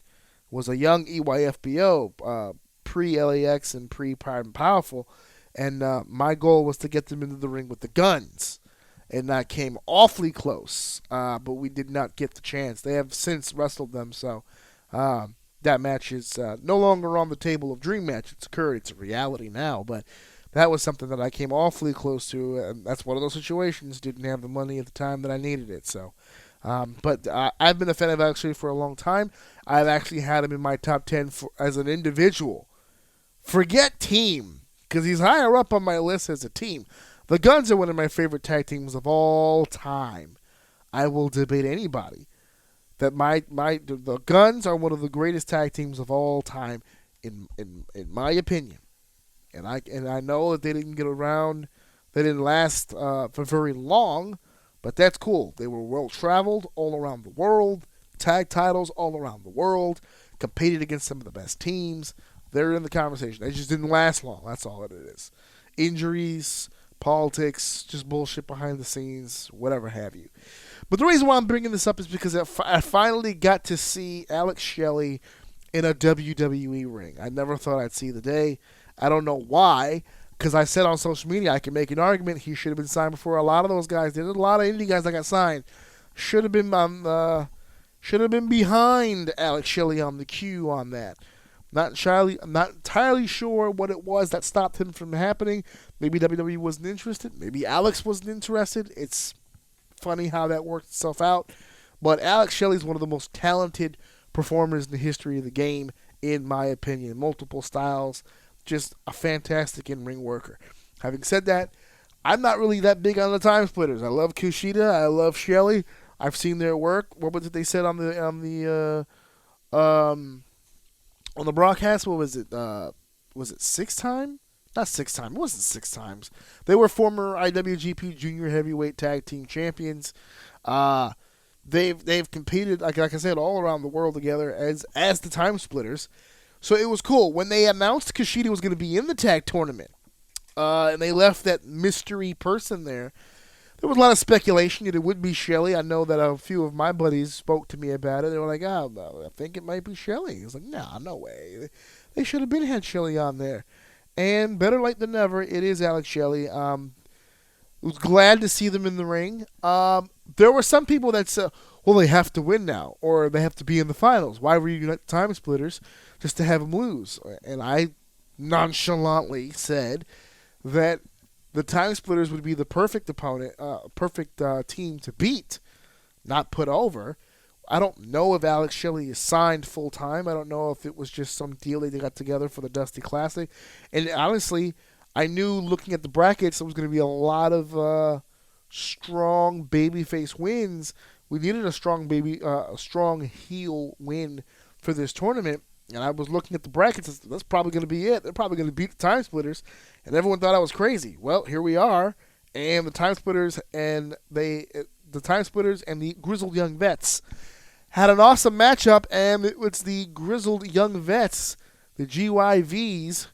was a young EYFBO, pre-LAX and pre-Prime and Powerful, and my goal was to get them into the ring with the Guns. And that came awfully close, but we did not get the chance. They have since wrestled them, so that match is no longer on the table of dream match. It's occurred. It's a reality now, but that was something that I came awfully close to, and that's one of those situations. Didn't have the money at the time that I needed it, so. But I've been a fan of actually for a long time. I've actually had him in my top 10 as an individual. Forget team, because he's higher up on my list as a team. The Guns are one of my favorite tag teams of all time. I will debate anybody that the Guns are one of the greatest tag teams of all time, in my opinion. And I know that they didn't get around, they didn't last for very long, but that's cool. They were well traveled all around the world, tag titles all around the world, competed against some of the best teams. They're in the conversation. They just didn't last long. That's all it is. Injuries, politics, just bullshit behind the scenes, whatever have you. But the reason why I'm bringing this up is because I finally got to see Alex Shelley in a WWE ring. I never thought I'd see the day. I don't know why, because I said on social media I can make an argument he should have been signed before a lot of those guys did. A lot of indie guys that got signed should have been behind Alex Shelley on the queue on that. I'm not entirely sure what it was that stopped him from happening. Maybe WWE wasn't interested. Maybe Alex wasn't interested. It's funny how that worked itself out. But Alex Shelley is one of the most talented performers in the history of the game, in my opinion. Multiple styles. Just a fantastic in-ring worker. Having said that, I'm not really that big on the Time Splitters. I love Kushida. I love Shelley. I've seen their work. What was it they said on the broadcast? What was it? Was it 6 time? Not 6 time. It wasn't 6 times. They were former IWGP Junior Heavyweight Tag Team Champions. They've competed, like I said, all around the world together as the Time Splitters. So it was cool when they announced Kushida was going to be in the tag tournament, and they left that mystery person there. There was a lot of speculation that it would be Shelley. I know that a few of my buddies spoke to me about it. They were like, "Oh, no, I think it might be Shelley." I was like, "Nah, no way. They should have had Shelley on there." And better late than never, it is Alex Shelley. Was glad to see them in the ring. There were some people that said, well, they have to win now, or they have to be in the finals. Why were you not Time Splitters just to have them lose? And I nonchalantly said that the Time Splitters would be the perfect opponent, perfect team to beat, not put over. I don't know if Alex Shelley is signed full-time. I don't know if it was just some deal they got together for the Dusty Classic. And honestly, I knew looking at the brackets there was going to be a lot of strong babyface wins. We needed a strong heel win for this tournament. And I was looking at the brackets. That's probably going to be it. They're probably going to beat the Time Splitters. And everyone thought I was crazy. Well, here we are. And the Time Splitters and the Grizzled Young Vets had an awesome matchup. And it was the Grizzled Young Vets, the GYVs,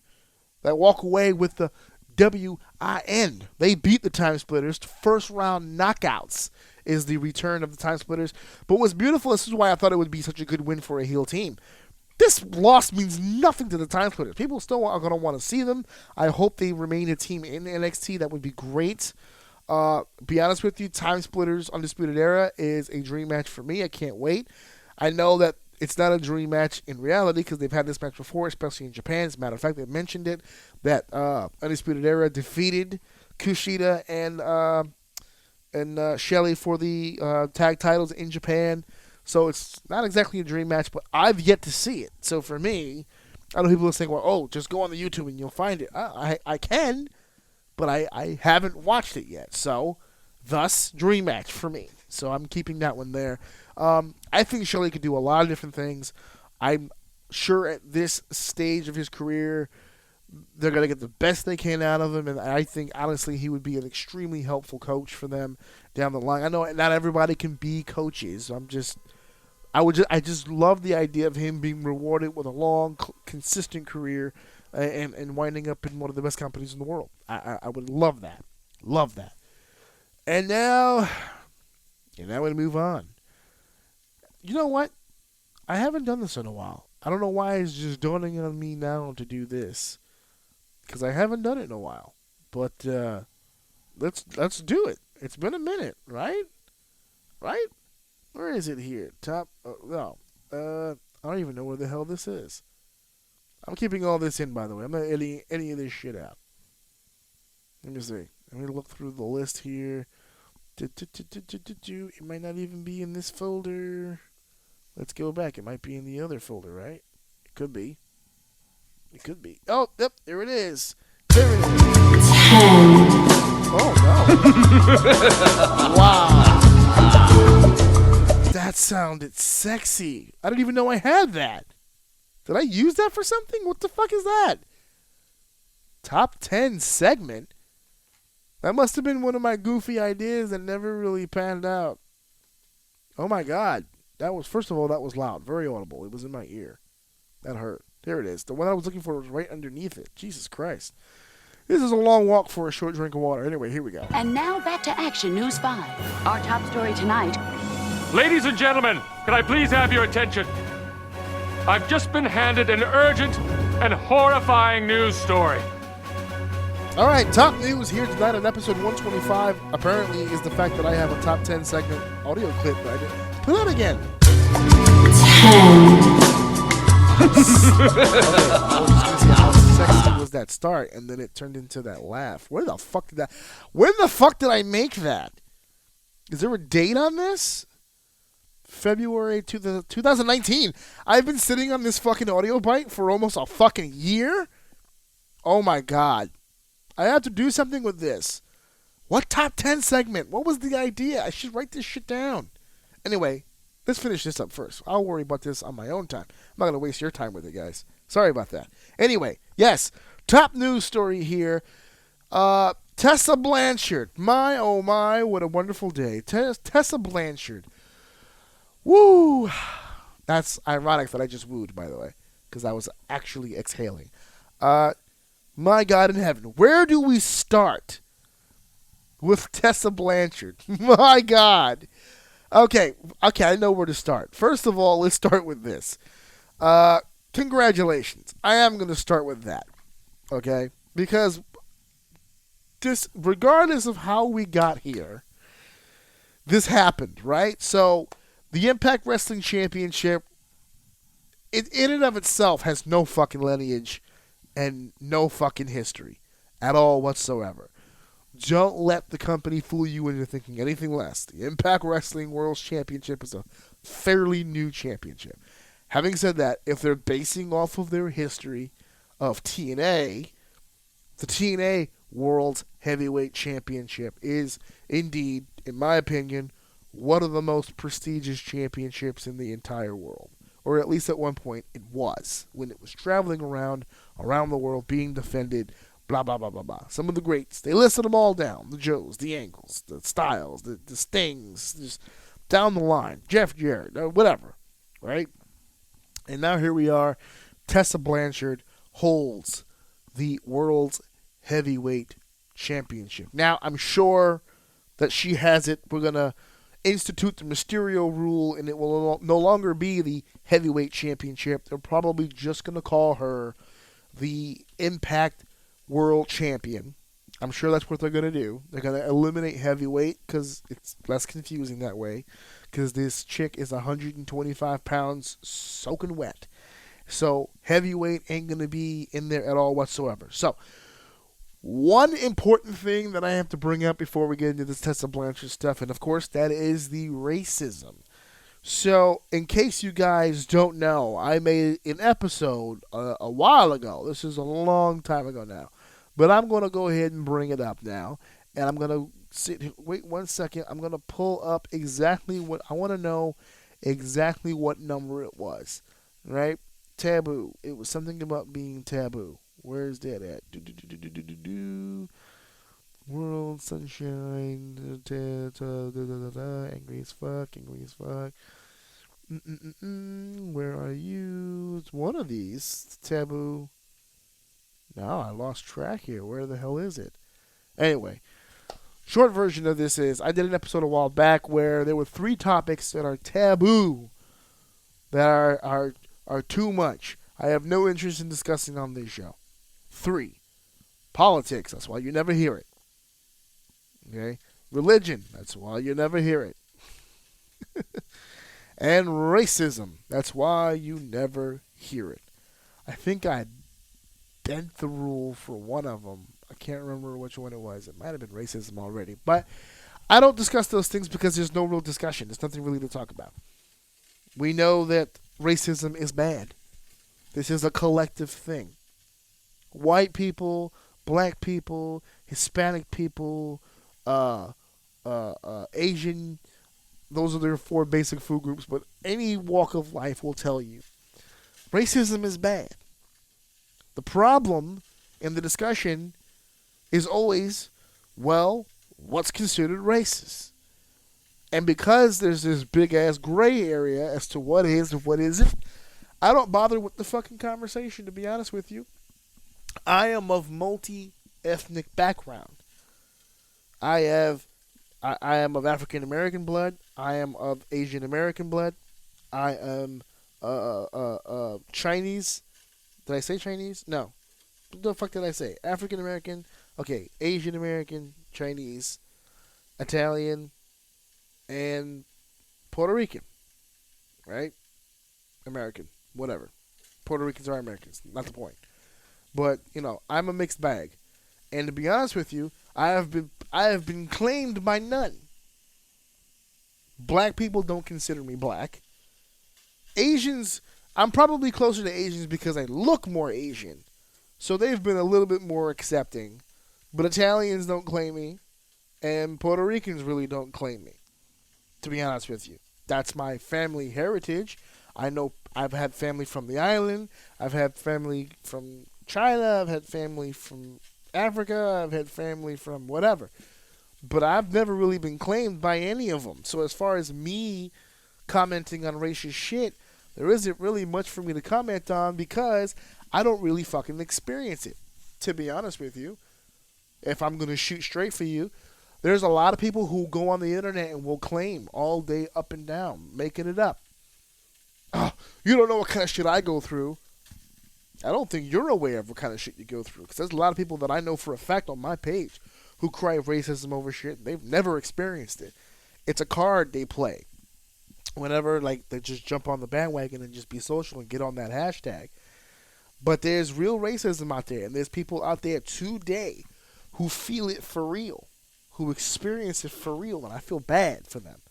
that walk away with the WIN. They beat the Time Splitters. First round knockouts is the return of the Time Splitters. But what's beautiful, this is why I thought it would be such a good win for a heel team. This loss means nothing to the Time Splitters. People still are going to want to see them. I hope they remain a team in NXT. That would be great. Be honest with you, Time Splitters Undisputed Era is a dream match for me. I can't wait. I know that it's not a dream match in reality because they've had this match before, especially in Japan. As a matter of fact, they mentioned it, that Undisputed Era defeated Kushida and Shelley for the tag titles in Japan. So it's not exactly a dream match, but I've yet to see it. So for me, I know people are saying, well, oh, just go on the YouTube and you'll find it. I can, but I haven't watched it yet. So, thus, dream match for me. So I'm keeping that one there. I think Shelley could do a lot of different things. I'm sure at this stage of his career, they're going to get the best they can out of him. And I think, honestly, he would be an extremely helpful coach for them down the line. I know not everybody can be coaches. I just love the idea of him being rewarded with a long, consistent career and winding up in one of the best companies in the world. I would love that. Love that. And now we move on. You know what? I haven't done this in a while. I don't know why it's just dawning on me now to do this, because I haven't done it in a while. But let's do it. It's been a minute, right? Right? Where is it here? Top? No. I don't even know where the hell this is. I'm keeping all this in, by the way. I'm not editing any of this shit out. Let me see. Let me look through the list here. It might not even be in this folder. Let's go back. It might be in the other folder, right? It could be. It could be. Oh, yep, there it is. There it is. 10. Oh, no. Wow. That sounded sexy. I didn't even know I had that. Did I use that for something? What the fuck is that? Top 10 segment? That must have been one of my goofy ideas that never really panned out. Oh my god. That was, first of all, that was loud. Very audible. It was in my ear. That hurt. There it is. The one I was looking for was right underneath it. Jesus Christ. This is a long walk for a short drink of water. Anyway, here we go. And now back to Action News 5. Our top story tonight. Ladies and gentlemen, can I please have your attention? I've just been handed an urgent and horrifying news story. All right, top news here tonight on episode 125, apparently, is the fact that I have a top 10 segment audio clip that I did. Put that again. 10. Okay, I was just going to see how sexy was that start, and then it turned into that laugh. When the fuck did I make that? Is there a date on this? February 2019. I've been sitting on this fucking audio bite for almost a fucking year? Oh my god. I have to do something with this. What top 10 segment? What was the idea? I should write this shit down. Anyway, let's finish this up first. I'll worry about this on my own time. I'm not going to waste your time with it, guys. Sorry about that. Anyway, yes, top news story here. Tessa Blanchard. My, oh my, what a wonderful day. Tessa Blanchard. Woo! That's ironic that I just wooed, by the way, because I was actually exhaling. My God in heaven, where do we start with Tessa Blanchard? My God. Okay, I know where to start. First of all, let's start with this. Congratulations. I am going to start with that, okay? Because just regardless of how we got here, this happened, right? So the Impact Wrestling Championship, in and of itself, has no fucking lineage and no fucking history at all whatsoever. Don't let the company fool you into thinking anything less. The Impact Wrestling World Championship is a fairly new championship. Having said that, if they're basing off of their history of TNA, the TNA World Heavyweight Championship is indeed, in my opinion, one of the most prestigious championships in the entire world. Or at least at one point it was, when it was traveling around the world being defended, blah, blah, blah, blah, blah. Some of the greats, they listed them all down. The Joes, the Angles, the Styles, the Stings, just down the line. Jeff Jarrett, whatever, right? And now here we are. Tessa Blanchard holds the World's Heavyweight Championship. Now, I'm sure that she has it. We're going to institute the Mysterio rule, and it will no longer be the Heavyweight Championship. They're probably just going to call her the Impact World Champion. I'm sure that's what they're going to do. They're going to eliminate heavyweight because it's less confusing that way. Because this chick is 125 pounds soaking wet. So heavyweight ain't going to be in there at all whatsoever. So one important thing that I have to bring up before we get into this Tessa Blanchard stuff, and of course that is the racism. So in case you guys don't know, I made an episode a while ago. This is a long time ago now. But I'm going to go ahead and bring it up now. And I'm going to wait 1 second. I'm going to pull up exactly what I want to know, exactly what number it was. Right? Taboo. It was something about being taboo. Where's that at? World sunshine. Angry as fuck. Angry as fuck. Where are you? It's one of these. Taboo. No, I lost track here. Where the hell is it? Anyway, short version of this is I did an episode a while back where there were 3 topics that are taboo, that are too much. I have no interest in discussing on this show. 3. Politics. That's why you never hear it. Okay? Religion. That's why you never hear it. And racism. That's why you never hear it. I think I bent the rule for one of them. I can't remember which one it was. It might have been racism already. But I don't discuss those things because there's no real discussion. There's nothing really to talk about. We know that racism is bad. This is a collective thing. White people, black people, Hispanic people, Asian, those are their 4 basic food groups, but any walk of life will tell you racism is bad. The problem in the discussion is always, well, what's considered racist? And because there's this big-ass gray area as to what is and what isn't, I don't bother with the fucking conversation, to be honest with you. I am of multi-ethnic background. I am of African American blood. I am of Asian American blood. I am Chinese. Did I say Chinese? No. What the fuck did I say? African American. Okay, Asian American, Chinese, Italian, and Puerto Rican. Right? American. Whatever. Puerto Ricans are Americans. Not the point. But, I'm a mixed bag. And to be honest with you, I have been claimed by none. Black people don't consider me black. Asians, I'm probably closer to Asians because I look more Asian. So they've been a little bit more accepting. But Italians don't claim me. And Puerto Ricans really don't claim me. To be honest with you. That's my family heritage. I know I've had family from the island. I've had family from China. I've had family from Africa. I've had family from whatever. But I've never really been claimed by any of them. So as far as me commenting on racist shit, there isn't really much for me to comment on because I don't really fucking experience it. To be honest with you, if I'm going to shoot straight for you, there's a lot of people who go on the internet and will claim all day up and down, making it up. Oh, you don't know what kind of shit I go through. I don't think you're aware of what kind of shit you go through. Because there's a lot of people that I know for a fact on my page who cry racism over shit. They've never experienced it. It's a card they play. Whenever, they just jump on the bandwagon and just be social and get on that hashtag. But there's real racism out there. And there's people out there today who feel it for real. Who experience it for real. And I feel bad for them.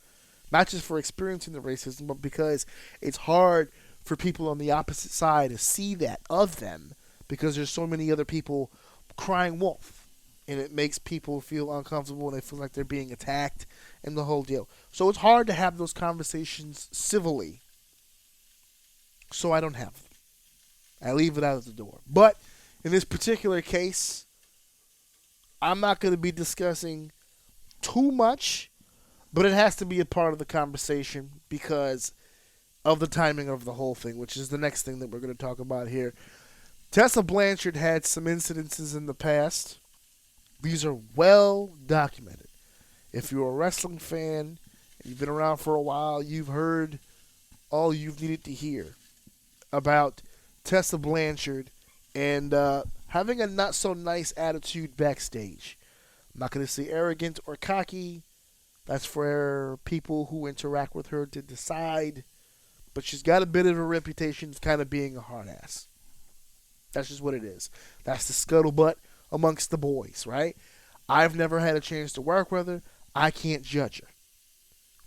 Not just for experiencing the racism, but because it's hard for people on the opposite side to see that of them because there's so many other people crying wolf. And it makes people feel uncomfortable and they feel like they're being attacked and the whole deal. So it's hard to have those conversations civilly. So I don't have them. I leave it out of the door. But in this particular case, I'm not going to be discussing too much, but it has to be a part of the conversation because of the timing of the whole thing, which is the next thing that we're going to talk about here. Tessa Blanchard had some incidences in the past. These are well documented. If you're a wrestling fan and you've been around for a while, you've heard all you've needed to hear about Tessa Blanchard and having a not so nice attitude backstage. I'm not going to say arrogant or cocky. That's for people who interact with her to decide. But she's got a bit of a reputation of kind of being a hard ass. That's just what it is. That's the scuttlebutt amongst the boys, right? I've never had a chance to work with her. I can't judge her.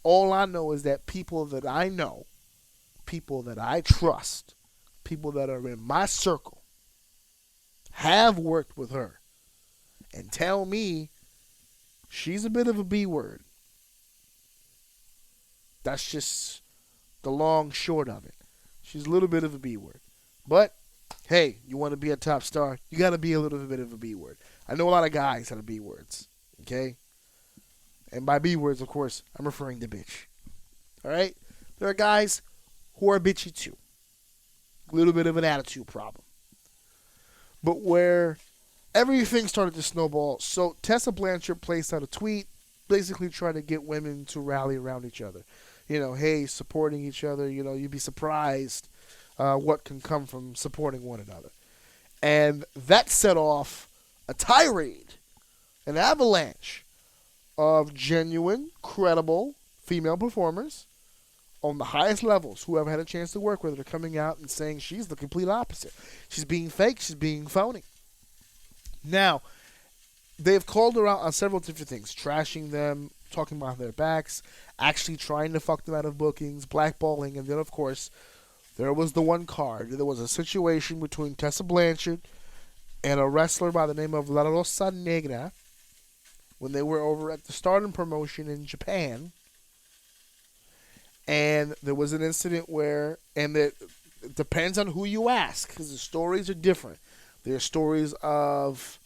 All I know is that people that I know, people that I trust, people that are in my circle, have worked with her and tell me she's a bit of a B word. That's just the long short of it. She's a little bit of a B word. But, hey, you want to be a top star, you got to be a little bit of a B word. I know a lot of guys that are B words, okay? And by B words, of course, I'm referring to bitch. All right? There are guys who are bitchy too. A little bit of an attitude problem. But where everything started to snowball, so Tessa Blanchard placed out a tweet basically trying to get women to rally around each other. You know, hey, supporting each other. You know, you'd be surprised what can come from supporting one another. And that set off a tirade, an avalanche of genuine, credible female performers on the highest levels who have had a chance to work with her coming out and saying she's the complete opposite. She's being fake. She's being phony. Now, they've called her out on several different things, trashing them, talking behind their backs, actually trying to fuck them out of bookings, blackballing, and then, of course, there was the one card. There was a situation between Tessa Blanchard and a wrestler by the name of La Rosa Negra when they were over at the Stardom promotion in Japan. And there was an incident where, and it depends on who you ask, because the stories are different. There are stories of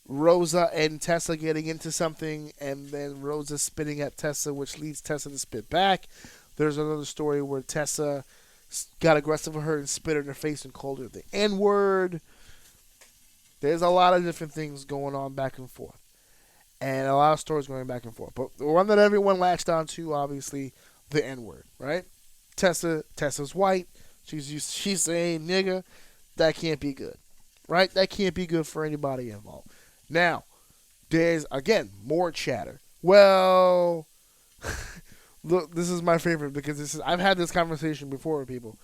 Rosa and Tessa getting into something, and then Rosa spitting at Tessa, which leads Tessa to spit back. There's another story where Tessa got aggressive with her and spit her in her face and called her the N-word. There's a lot of different things going on back and forth, and a lot of stories going back and forth. But the one that everyone latched onto, obviously, the N-word, right? Tessa's white. She's saying nigga. That can't be good, right? That can't be good for anybody involved. Now, there's, again, more chatter. Well, look, this is my favorite because I've had this conversation before with people.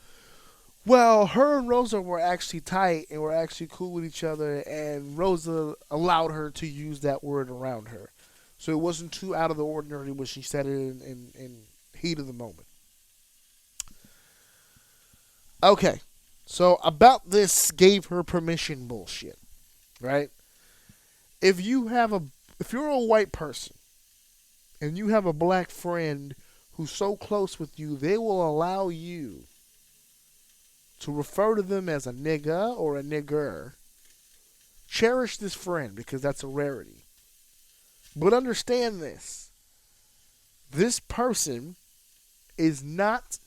Well, her and Rosa were actually tight and were actually cool with each other, and Rosa allowed her to use that word around her. So it wasn't too out of the ordinary when she said it in heat of the moment. Okay, so about this gave her permission bullshit, right? If you're a white person and you have a black friend who's so close with you, they will allow you to refer to them as a nigga or a nigger. Cherish this friend because that's a rarity. But understand this. This person is not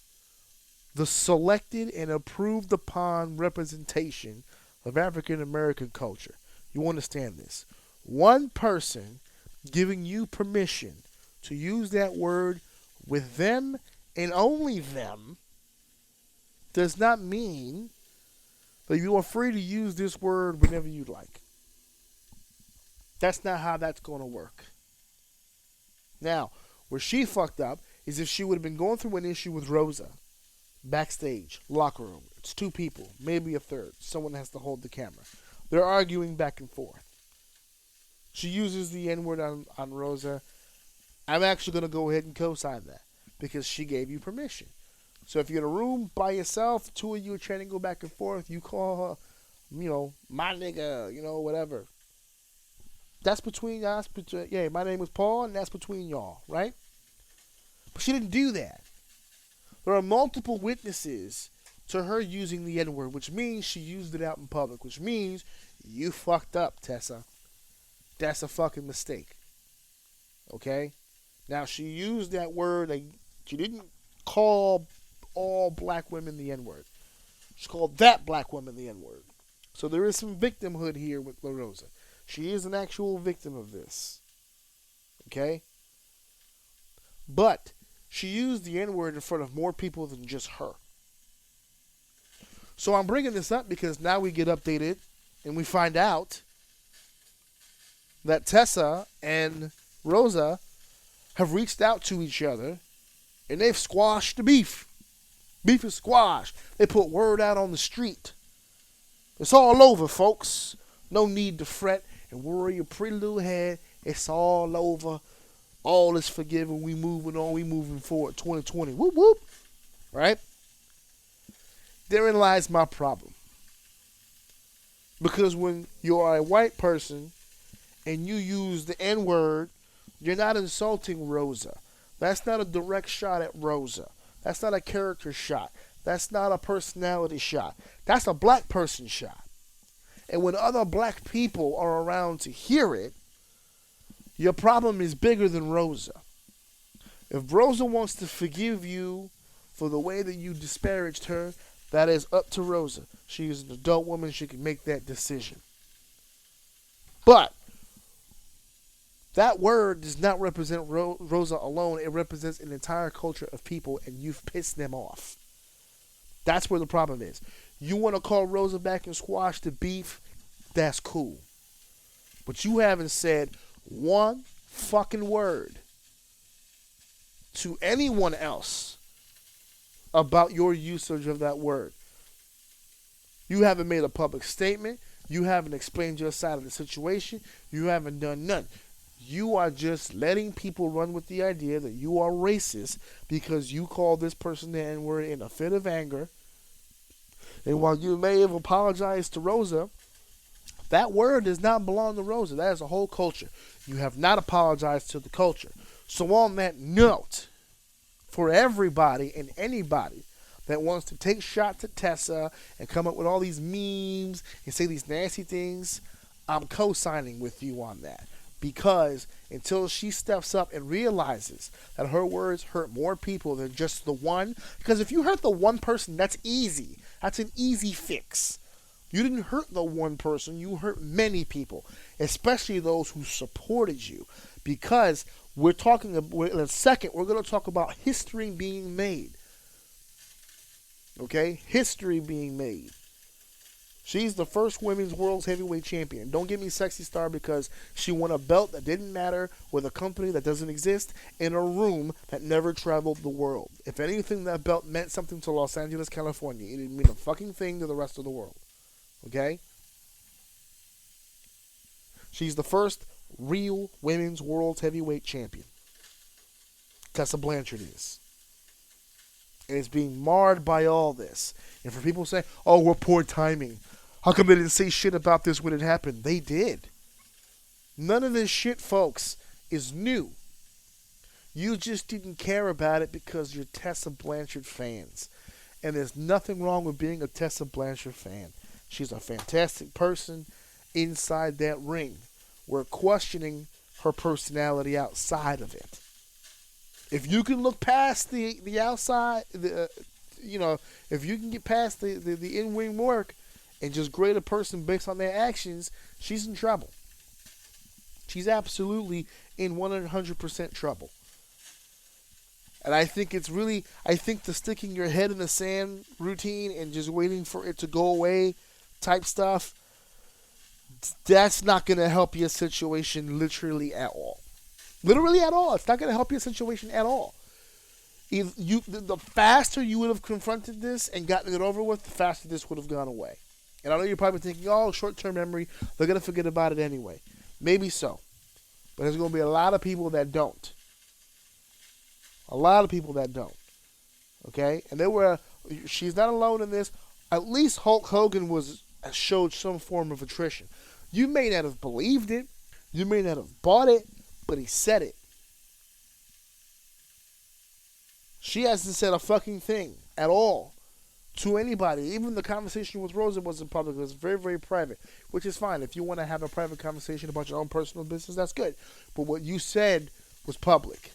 the selected and approved upon representation of African American culture. You understand this. One person giving you permission to use that word with them and only them does not mean that you are free to use this word whenever you like. That's not how that's going to work. Now, where she fucked up is if she would have been going through an issue with Rosa, backstage, locker room. It's two people, maybe a third. Someone has to hold the camera. They're arguing back and forth. She uses the N-word on Rosa. I'm actually going to go ahead and co-sign that because she gave you permission. So if you're in a room by yourself, two of you are trying to go back and forth, you call her, my nigga, whatever. That's between us. Yeah, my name is Paul, and that's between y'all, right? But she didn't do that. There are multiple witnesses to her using the N-word, which means she used it out in public, which means you fucked up, Tessa. That's a fucking mistake. Okay? Now, she used that word. She didn't call all black women the N-word. She called that black woman the N-word. So there is some victimhood here with La Rosa. She is an actual victim of this. Okay? But she used the N-word in front of more people than just her. So I'm bringing this up because now we get updated and we find out that Tessa and Rosa have reached out to each other and they've squashed the beef. Beef is squashed. They put word out on the street. It's all over, folks. No need to fret and worry your pretty little head. It's all over. All is forgiven. We moving on. We moving forward. 2020. Whoop, whoop. Right? Therein lies my problem. Because when you are a white person and you use the N-word, you're not insulting Rosa. That's not a direct shot at Rosa. That's not a character shot. That's not a personality shot. That's a black person shot. And when other black people are around to hear it, your problem is bigger than Rosa. If Rosa wants to forgive you for the way that you disparaged her, that is up to Rosa. She is an adult woman. She can make that decision. But that word does not represent Rosa alone. It represents an entire culture of people, and you've pissed them off. That's where the problem is. You want to call Rosa back and squash the beef? That's cool. But you haven't said one fucking word to anyone else about your usage of that word. You haven't made a public statement. You haven't explained your side of the situation. You haven't done none. You are just letting people run with the idea that you are racist because you called this person the N-word in a fit of anger. And while you may have apologized to Rosa, that word does not belong to Rosa. That is a whole culture. You have not apologized to the culture. So on that note, for everybody and anybody that wants to take shots at Tessa and come up with all these memes and say these nasty things, I'm co-signing with you on that. Because until she steps up and realizes that her words hurt more people than just the one, because if you hurt the one person, that's easy. That's an easy fix. You didn't hurt the one person, you hurt many people, especially those who supported you. Because in a second, we're going to talk about history being made. Okay? History being made. She's the first women's world heavyweight champion. Don't give me Sexy Star because she won a belt that didn't matter with a company that doesn't exist in a room that never traveled the world. If anything, that belt meant something to Los Angeles, California. It didn't mean a fucking thing to the rest of the world. Okay? She's the first real women's world heavyweight champion. Tessa Blanchard is. And it's being marred by all this. And for people saying, oh, we're poor timing. How come they didn't say shit about this when it happened? They did. None of this shit, folks, is new. You just didn't care about it because you're Tessa Blanchard fans. And there's nothing wrong with being a Tessa Blanchard fan. She's a fantastic person inside that ring. We're questioning her personality outside of it. If you can look past the outside, if you can get past the in-ring work and just grade a person based on their actions, she's in trouble. She's absolutely in 100% trouble. And I think the sticking your head in the sand routine and just waiting for it to go away type stuff, that's not going to help your situation literally at all. Literally at all. It's not going to help your situation at all. The faster you would have confronted this and gotten it over with, the faster this would have gone away. And I know you're probably thinking, oh, short-term memory, they're going to forget about it anyway. Maybe so. But there's going to be a lot of people that don't. A lot of people that don't. Okay? And she's not alone in this. At least Hulk Hogan showed some form of attrition. You may not have believed it. You may not have bought it. But he said it. She hasn't said a fucking thing at all to anybody. Even the conversation with Rosa wasn't public. It was very, very private, which is fine. If you want to have a private conversation about your own personal business, that's good. But what you said was public.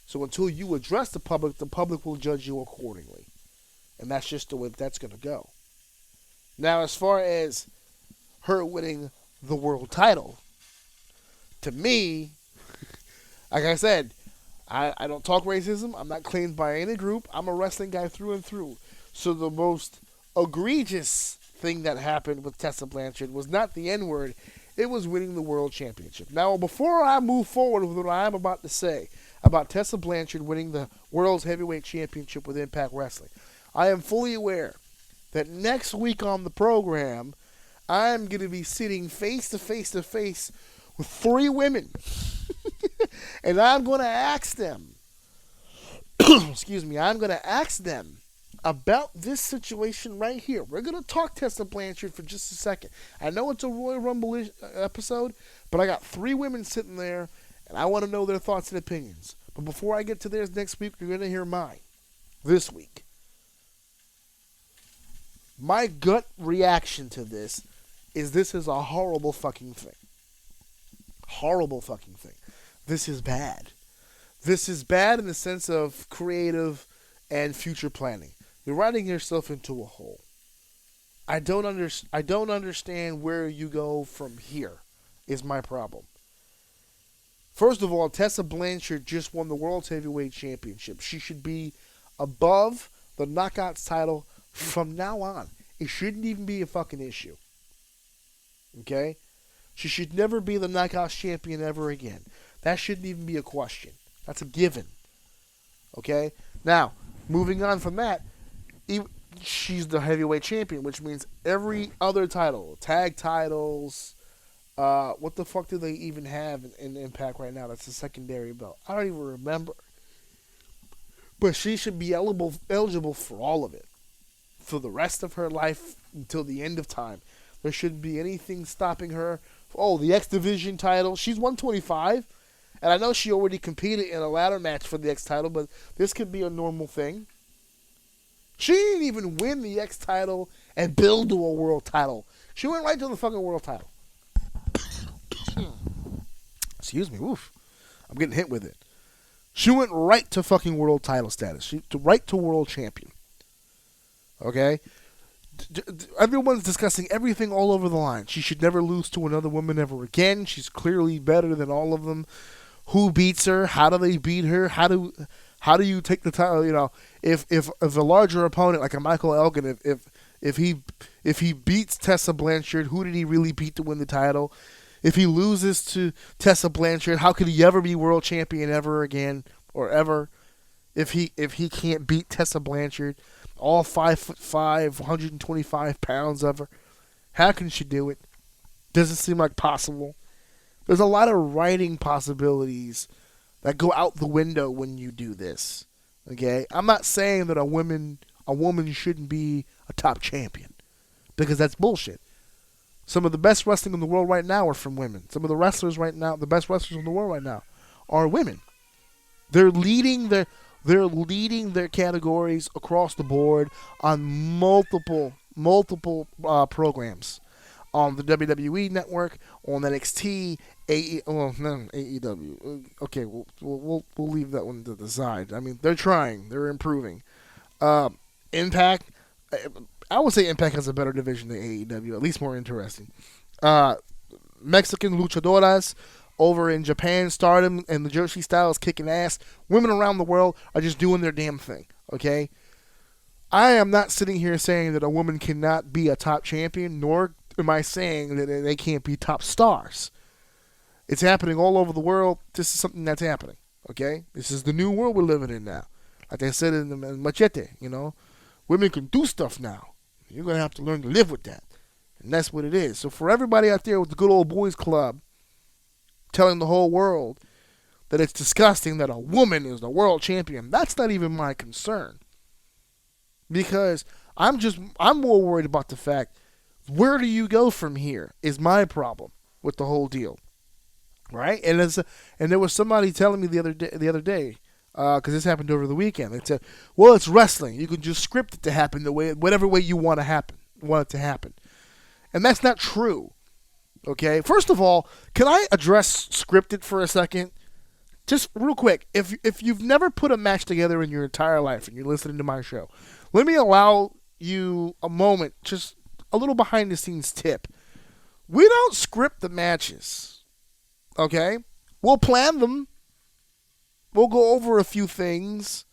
So until you address the public will judge you accordingly. And that's just the way that's going to go. Now, as far as her winning the world title, to me, like I said, I don't talk racism. I'm not claimed by any group. I'm a wrestling guy through and through. So the most egregious thing that happened with Tessa Blanchard was not the N-word. It was winning the World Championship. Now, before I move forward with what I'm about to say about Tessa Blanchard winning the World's Heavyweight Championship with Impact Wrestling, I am fully aware that next week on the program, I'm going to be sitting face to face with 3 women. And I'm going to ask them, I'm going to ask them about this situation right here. We're going to talk Tessa Blanchard for just a second. I know it's a Royal Rumble episode, but I got 3 women sitting there, and I want to know their thoughts and opinions. But before I get to theirs next week, you're going to hear mine this week. My gut reaction to this is a horrible fucking thing. Horrible fucking thing. This is bad. This is bad in the sense of creative and future planning. You're writing yourself into a hole. I don't understand where you go from here is my problem. First of all, Tessa Blanchard just won the World Heavyweight Championship. She should be above the Knockouts title from now on. It shouldn't even be a fucking issue. Okay? She should never be the Knockouts champion ever again. That shouldn't even be a question. That's a given. Okay? Now, moving on from that, she's the heavyweight champion, which means every other title, tag titles, what the fuck do they even have in Impact right now? That's a secondary belt. I don't even remember. But she should be eligible for all of it. For the rest of her life until the end of time. There shouldn't be anything stopping her. Oh, the X Division title. She's 125. And I know she already competed in a ladder match for the X title, but this could be a normal thing. She didn't even win the X title and build to a world title. She went right to the fucking world title. Excuse me. Oof. I'm getting hit with it. She went right to fucking world title status. Right to world champion. Okay? Everyone's discussing everything all over the line. She should never lose to another woman ever again. She's clearly better than all of them. Who beats her? How do they beat her? How do you take the title? You know, if a larger opponent like a Michael Elgin, if he beats Tessa Blanchard, who did he really beat to win the title? If he loses to Tessa Blanchard, how could he ever be world champion ever again or ever? If he can't beat Tessa Blanchard, all 5'5", 125 pounds of her, how can she do it? Doesn't seem like possible. There's a lot of writing possibilities that go out the window when you do this. Okay, I'm not saying that a woman shouldn't be a top champion, because that's bullshit. Some of the best wrestling in the world right now are from women. Some of the wrestlers right now, the best wrestlers in the world right now, are women. They're leading their categories across the board on multiple programs. On the WWE network, on NXT, AEW. Okay, we'll leave that one to the side. I mean, they're trying, they're improving. Impact, I would say Impact has a better division than AEW, at least more interesting. Mexican luchadoras over in Japan, Stardom, and the Joshi style is kicking ass. Women around the world are just doing their damn thing. Okay, I am not sitting here saying that a woman cannot be a top champion, nor am I saying that they can't be top stars. It's happening all over the world. This is something that's happening. Okay? This is the new world we're living in now. Like I said in Machete, you know, women can do stuff now. You're going to have to learn to live with that. And that's what it is. So for everybody out there with the good old boys club telling the whole world that it's disgusting that a woman is the world champion, that's not even my concern. Because I'm more worried about the fact, where do you go from here is my problem with the whole deal, right? And there was somebody telling me the other day, because this happened over the weekend. They said, "Well, it's wrestling. You can just script it to happen whatever way you want it to happen," and that's not true. Okay, first of all, can I address scripted for a second? Just real quick, if you've never put a match together in your entire life and you're listening to my show, let me allow you a moment, just a little behind the scenes tip. We don't script the matches. Okay? We'll plan them. We'll go over a few things.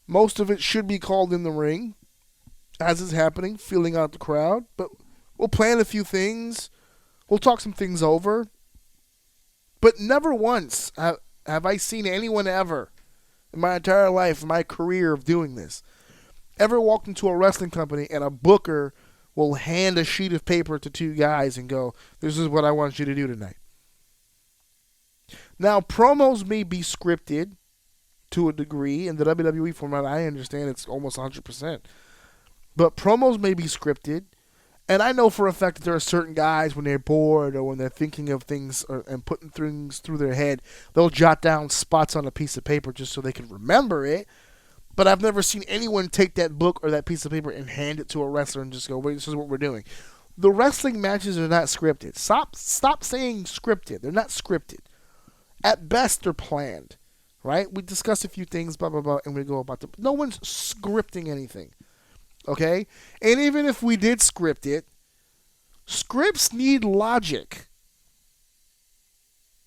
Most of it should be called in the ring, as is happening, feeling out the crowd. But we'll plan a few things. We'll talk some things over. But never once have I seen anyone ever in my entire life, in my career of doing this, ever walked into a wrestling company and a booker will hand a sheet of paper to two guys and go, this is what I want you to do tonight. Now, promos may be scripted to a degree. In the WWE format, I understand it's almost 100%. But promos may be scripted. And I know for a fact that there are certain guys, when they're bored or when they're thinking of things and putting things through their head, they'll jot down spots on a piece of paper just so they can remember it. But I've never seen anyone take that book or that piece of paper and hand it to a wrestler and just go, wait, this is what we're doing. The wrestling matches are not scripted. Stop saying scripted. They're not scripted. At best, they're planned, right? We discuss a few things, blah, blah, blah, and we go about them. No one's scripting anything. Okay? And even if we did script it, scripts need logic.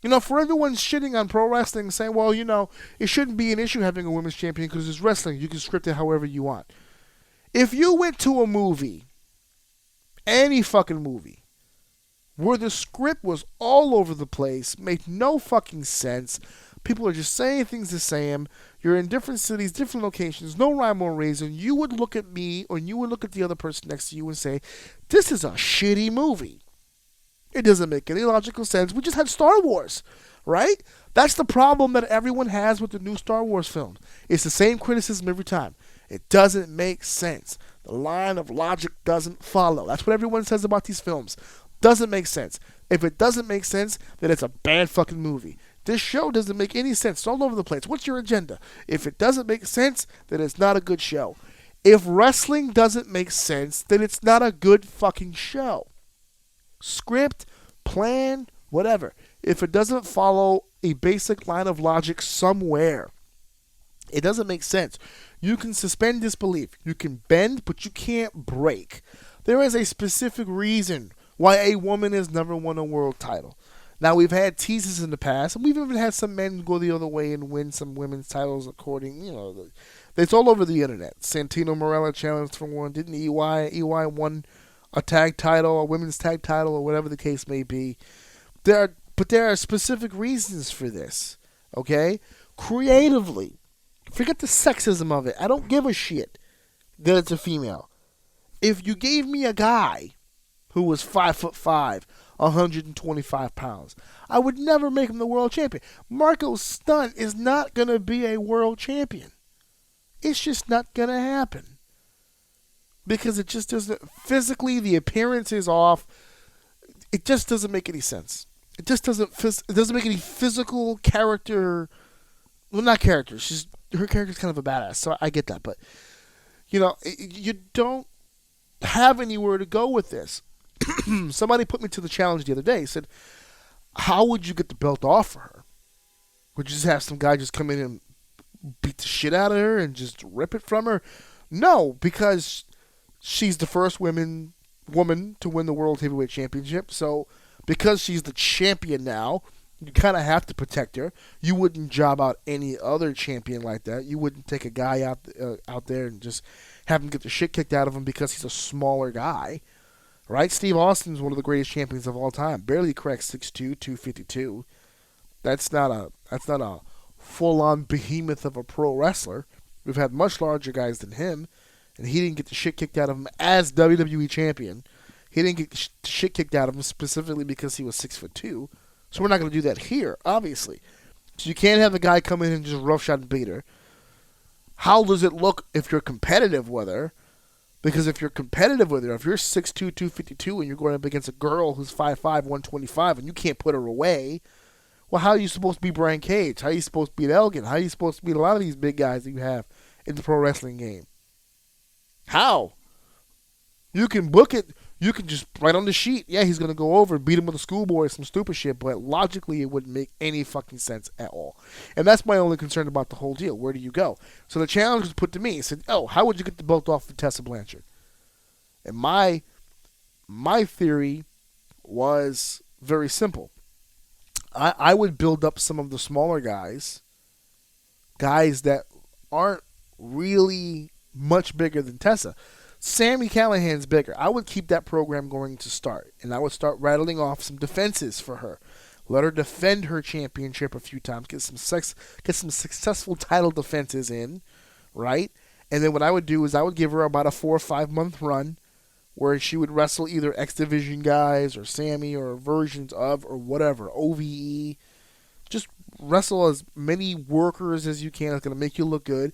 You know, for everyone shitting on pro wrestling, saying, well, you know, it shouldn't be an issue having a women's champion because it's wrestling. You can script it however you want. If you went to a movie, any fucking movie, where the script was all over the place, made no fucking sense, people are just saying things to say them, you're in different cities, different locations, no rhyme or reason, you would look at me or you would look at the other person next to you and say, this is a shitty movie. It doesn't make any logical sense. We just had Star Wars, right? That's the problem that everyone has with the new Star Wars film. It's the same criticism every time. It doesn't make sense. The line of logic doesn't follow. That's what everyone says about these films. Doesn't make sense. If it doesn't make sense, then it's a bad fucking movie. This show doesn't make any sense. It's all over the place. What's your agenda? If it doesn't make sense, then it's not a good show. If wrestling doesn't make sense, then it's not a good fucking show. Script, plan, whatever. If it doesn't follow a basic line of logic somewhere, it doesn't make sense. You can suspend disbelief. You can bend, but you can't break. There is a specific reason why a woman has never won a world title. Now, we've had teases in the past, and we've even had some men go the other way and win some women's titles according, you know, it's all over the internet. Santino Marella challenged for one. Didn't EY won a tag title, a women's tag title, or whatever the case may be. But there are specific reasons for this, okay? Creatively, forget the sexism of it. I don't give a shit that it's a female. If you gave me a guy who was 5'5", 125 pounds, I would never make him the world champion. Marco Stunt is not going to be a world champion. It's just not going to happen. Because it just doesn't, physically, the appearance is off. It just doesn't make any sense. It just doesn't, it doesn't make any physical character, well, not character, her character's kind of a badass, so I get that, but, you know, you don't have anywhere to go with this. Somebody put me to the challenge the other day. He said, how would you get the belt off for her? Would you just have some guy just come in and beat the shit out of her and just rip it from her? No, because she's the first woman to win the World Heavyweight Championship. So because she's the champion now, you kind of have to protect her. You wouldn't job out any other champion like that. You wouldn't take a guy out there and just have him get the shit kicked out of him because he's a smaller guy. Right? Steve Austin's one of the greatest champions of all time. Barely cracks 6'2", 252. That's not a full-on behemoth of a pro wrestler. We've had much larger guys than him, and he didn't get the shit kicked out of him as WWE champion. He didn't get the shit kicked out of him specifically because he was 6'2". So we're not going to do that here, obviously. So you can't have a guy come in and just roughshod and beat her. How does it look if you're competitive with her? Because if you're competitive with her, if you're 6'2", 252, and you're going up against a girl who's 5'5", 125, and you can't put her away, well, how are you supposed to be Brian Cage? How are you supposed to beat Elgin? How are you supposed to beat a lot of these big guys that you have in the pro wrestling game? How? You can book it. You can just write on the sheet, yeah, he's going to go over and beat him with a schoolboy or some stupid shit, but logically it wouldn't make any fucking sense at all. And that's my only concern about the whole deal. Where do you go? So the challenge was put to me. He said, oh, how would you get the belt off of Tessa Blanchard? And my theory was very simple. I would build up some of the smaller guys that aren't really much bigger than Tessa. Sami Callihan's bigger. I would keep that program going to start, and I would start rattling off some defenses for her. Let her defend her championship a few times. Get some successful title defenses in, right? And then what I would do is I would give her about a 4 or 5 month run where she would wrestle either X Division guys or Sami or versions of or whatever, OVE. Just wrestle as many workers as you can. It's going to make you look good.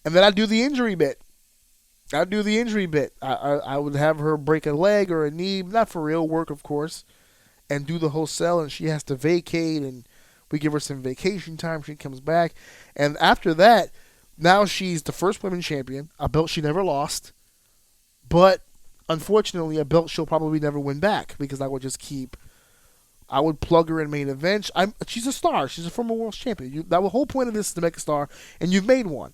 And then I'd do the injury bit. I would have her break a leg or a knee, not for real work, of course, and do the whole sell, and she has to vacate, and we give her some vacation time. She comes back. And after that, now she's the first women's champion, a belt she never lost, but unfortunately a belt she'll probably never win back because I would plug her in main events. She's a star. She's a former world champion. The whole point of this is to make a star, and you've made one.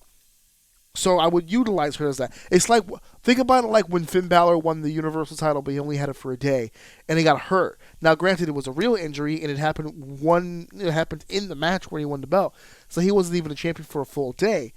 So I would utilize her as that. It's like, think about it like when Finn Balor won the Universal title, but he only had it for a day, and he got hurt. Now, granted, it was a real injury, and it happened in the match where he won the belt, so he wasn't even a champion for a full day.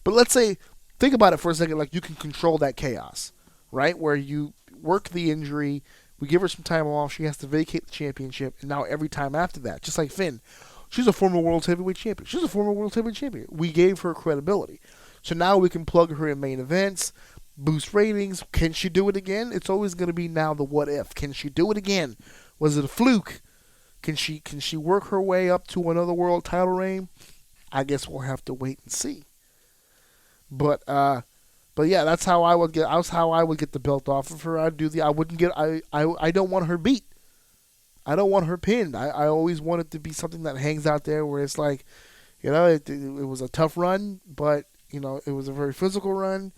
But let's say, think about it for a second, like you can control that chaos, right? Where you work the injury, we give her some time off, she has to vacate the championship, and now every time after that, just like Finn, she's a former world heavyweight champion. We gave her credibility. So now we can plug her in main events, boost ratings. Can she do it again? It's always going to be now the what if. Can she do it again? Was it a fluke? Can she work her way up to another world title reign? I guess we'll have to wait and see. But yeah, that's how I would get. That's how I would get the belt off of her. I don't want her beat. I don't want her pinned. I always want it to be something that hangs out there where it's like, it was a tough run, but it was a very physical run,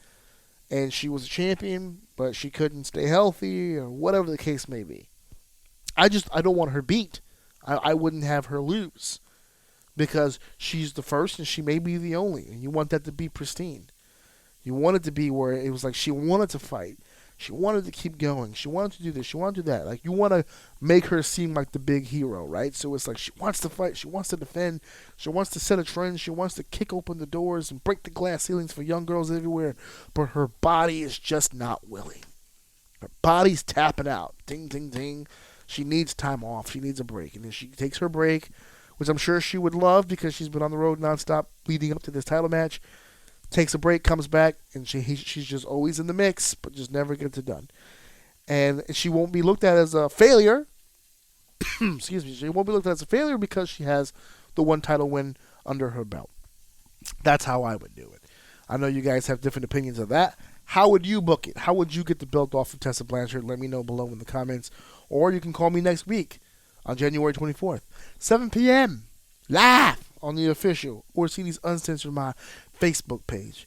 and she was a champion, but she couldn't stay healthy, or whatever the case may be. I don't want her beat. I wouldn't have her lose, because she's the first, and she may be the only, and you want that to be pristine. You want it to be where it was like she wanted to fight. She wanted to keep going. She wanted to do this. She wanted to do that. Like, you want to make her seem like the big hero, right? So it's like she wants to fight. She wants to defend. She wants to set a trend. She wants to kick open the doors and break the glass ceilings for young girls everywhere. But her body is just not willing. Her body's tapping out. Ding, ding, ding. She needs time off. She needs a break. And then she takes her break, which I'm sure she would love because she's been on the road nonstop leading up to this title match. Takes a break, comes back, and she's just always in the mix, but just never gets it done. And she won't be looked at as a failure. Excuse me. She won't be looked at as a failure because she has the one title win under her belt. That's how I would do it. I know you guys have different opinions of that. How would you book it? How would you get the belt off of Tessa Blanchard? Let me know below in the comments. Or you can call me next week on January 24th, 7 p.m. live on the official Orsini's Uncensored Mind Facebook page.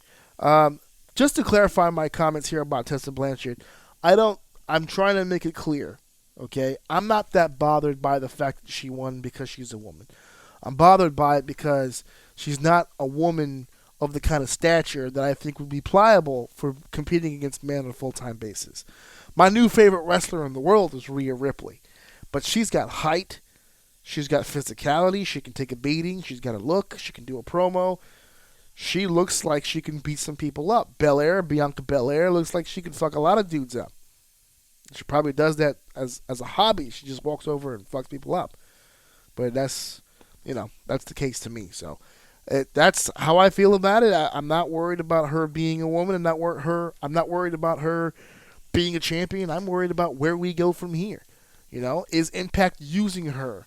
Just to clarify my comments here about Tessa Blanchard, I'm trying to make it clear, okay? I'm not that bothered by the fact that she won because she's a woman. I'm bothered by it because she's not a woman of the kind of stature that I think would be pliable for competing against men on a full-time basis. My new favorite wrestler in the world is Rhea Ripley, but she's got height, she's got physicality, she can take a beating, she's got a look, she can do a promo. She looks like she can beat some people up. Bianca Belair looks like she can fuck a lot of dudes up. She probably does that as a hobby. She just walks over and fucks people up. But that's the case to me. So that's how I feel about it. I'm not worried about her being a woman. I'm not worried about her being a champion. I'm worried about where we go from here. Is Impact using her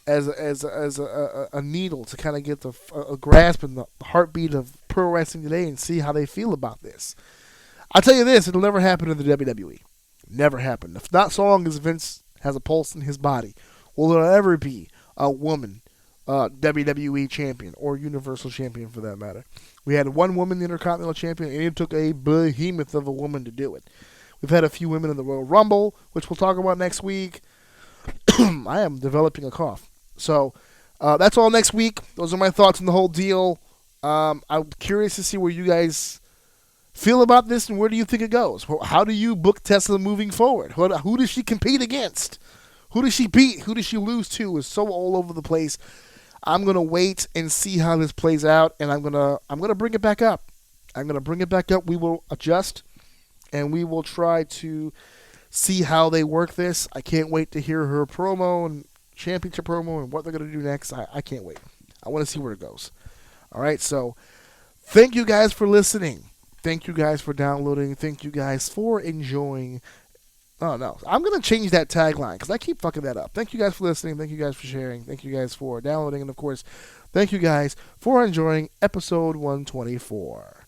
as a needle to kind of get a grasp and the heartbeat of pro wrestling today and see how they feel about this? I'll tell you this, it'll never happen in the WWE. Never happen. If not so long as Vince has a pulse in his body, will there ever be a woman WWE champion or Universal champion for that matter? We had one woman Intercontinental champion, and it took a behemoth of a woman to do it. We've had a few women in the Royal Rumble, which we'll talk about next week. I am developing a cough. So that's all next week. Those are my thoughts on the whole deal. I'm curious to see where you guys feel about this and where do you think it goes. How do you book Tessa moving forward? Who does she compete against? Who does she beat? Who does she lose to? It's so all over the place. I'm gonna wait and see how this plays out, and I'm gonna bring it back up. We will adjust and we will try to see how they work this. I can't wait to hear her promo and championship promo and what they're going to do next. I can't wait. I want to see where it goes. All right, so thank you guys for listening. Thank you guys for downloading. Thank you guys for enjoying. Oh, no. I'm going to change that tagline because I keep fucking that up. Thank you guys for listening. Thank you guys for sharing. Thank you guys for downloading. And, of course, thank you guys for enjoying episode 124.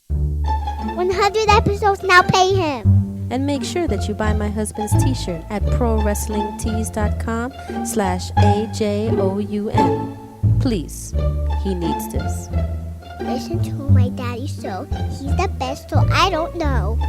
100 episodes, now pay him. And make sure that you buy my husband's t-shirt at prowrestlingtees.com/AJOUM. Please, he needs this. Listen to my daddy show. He's the best, so I don't know.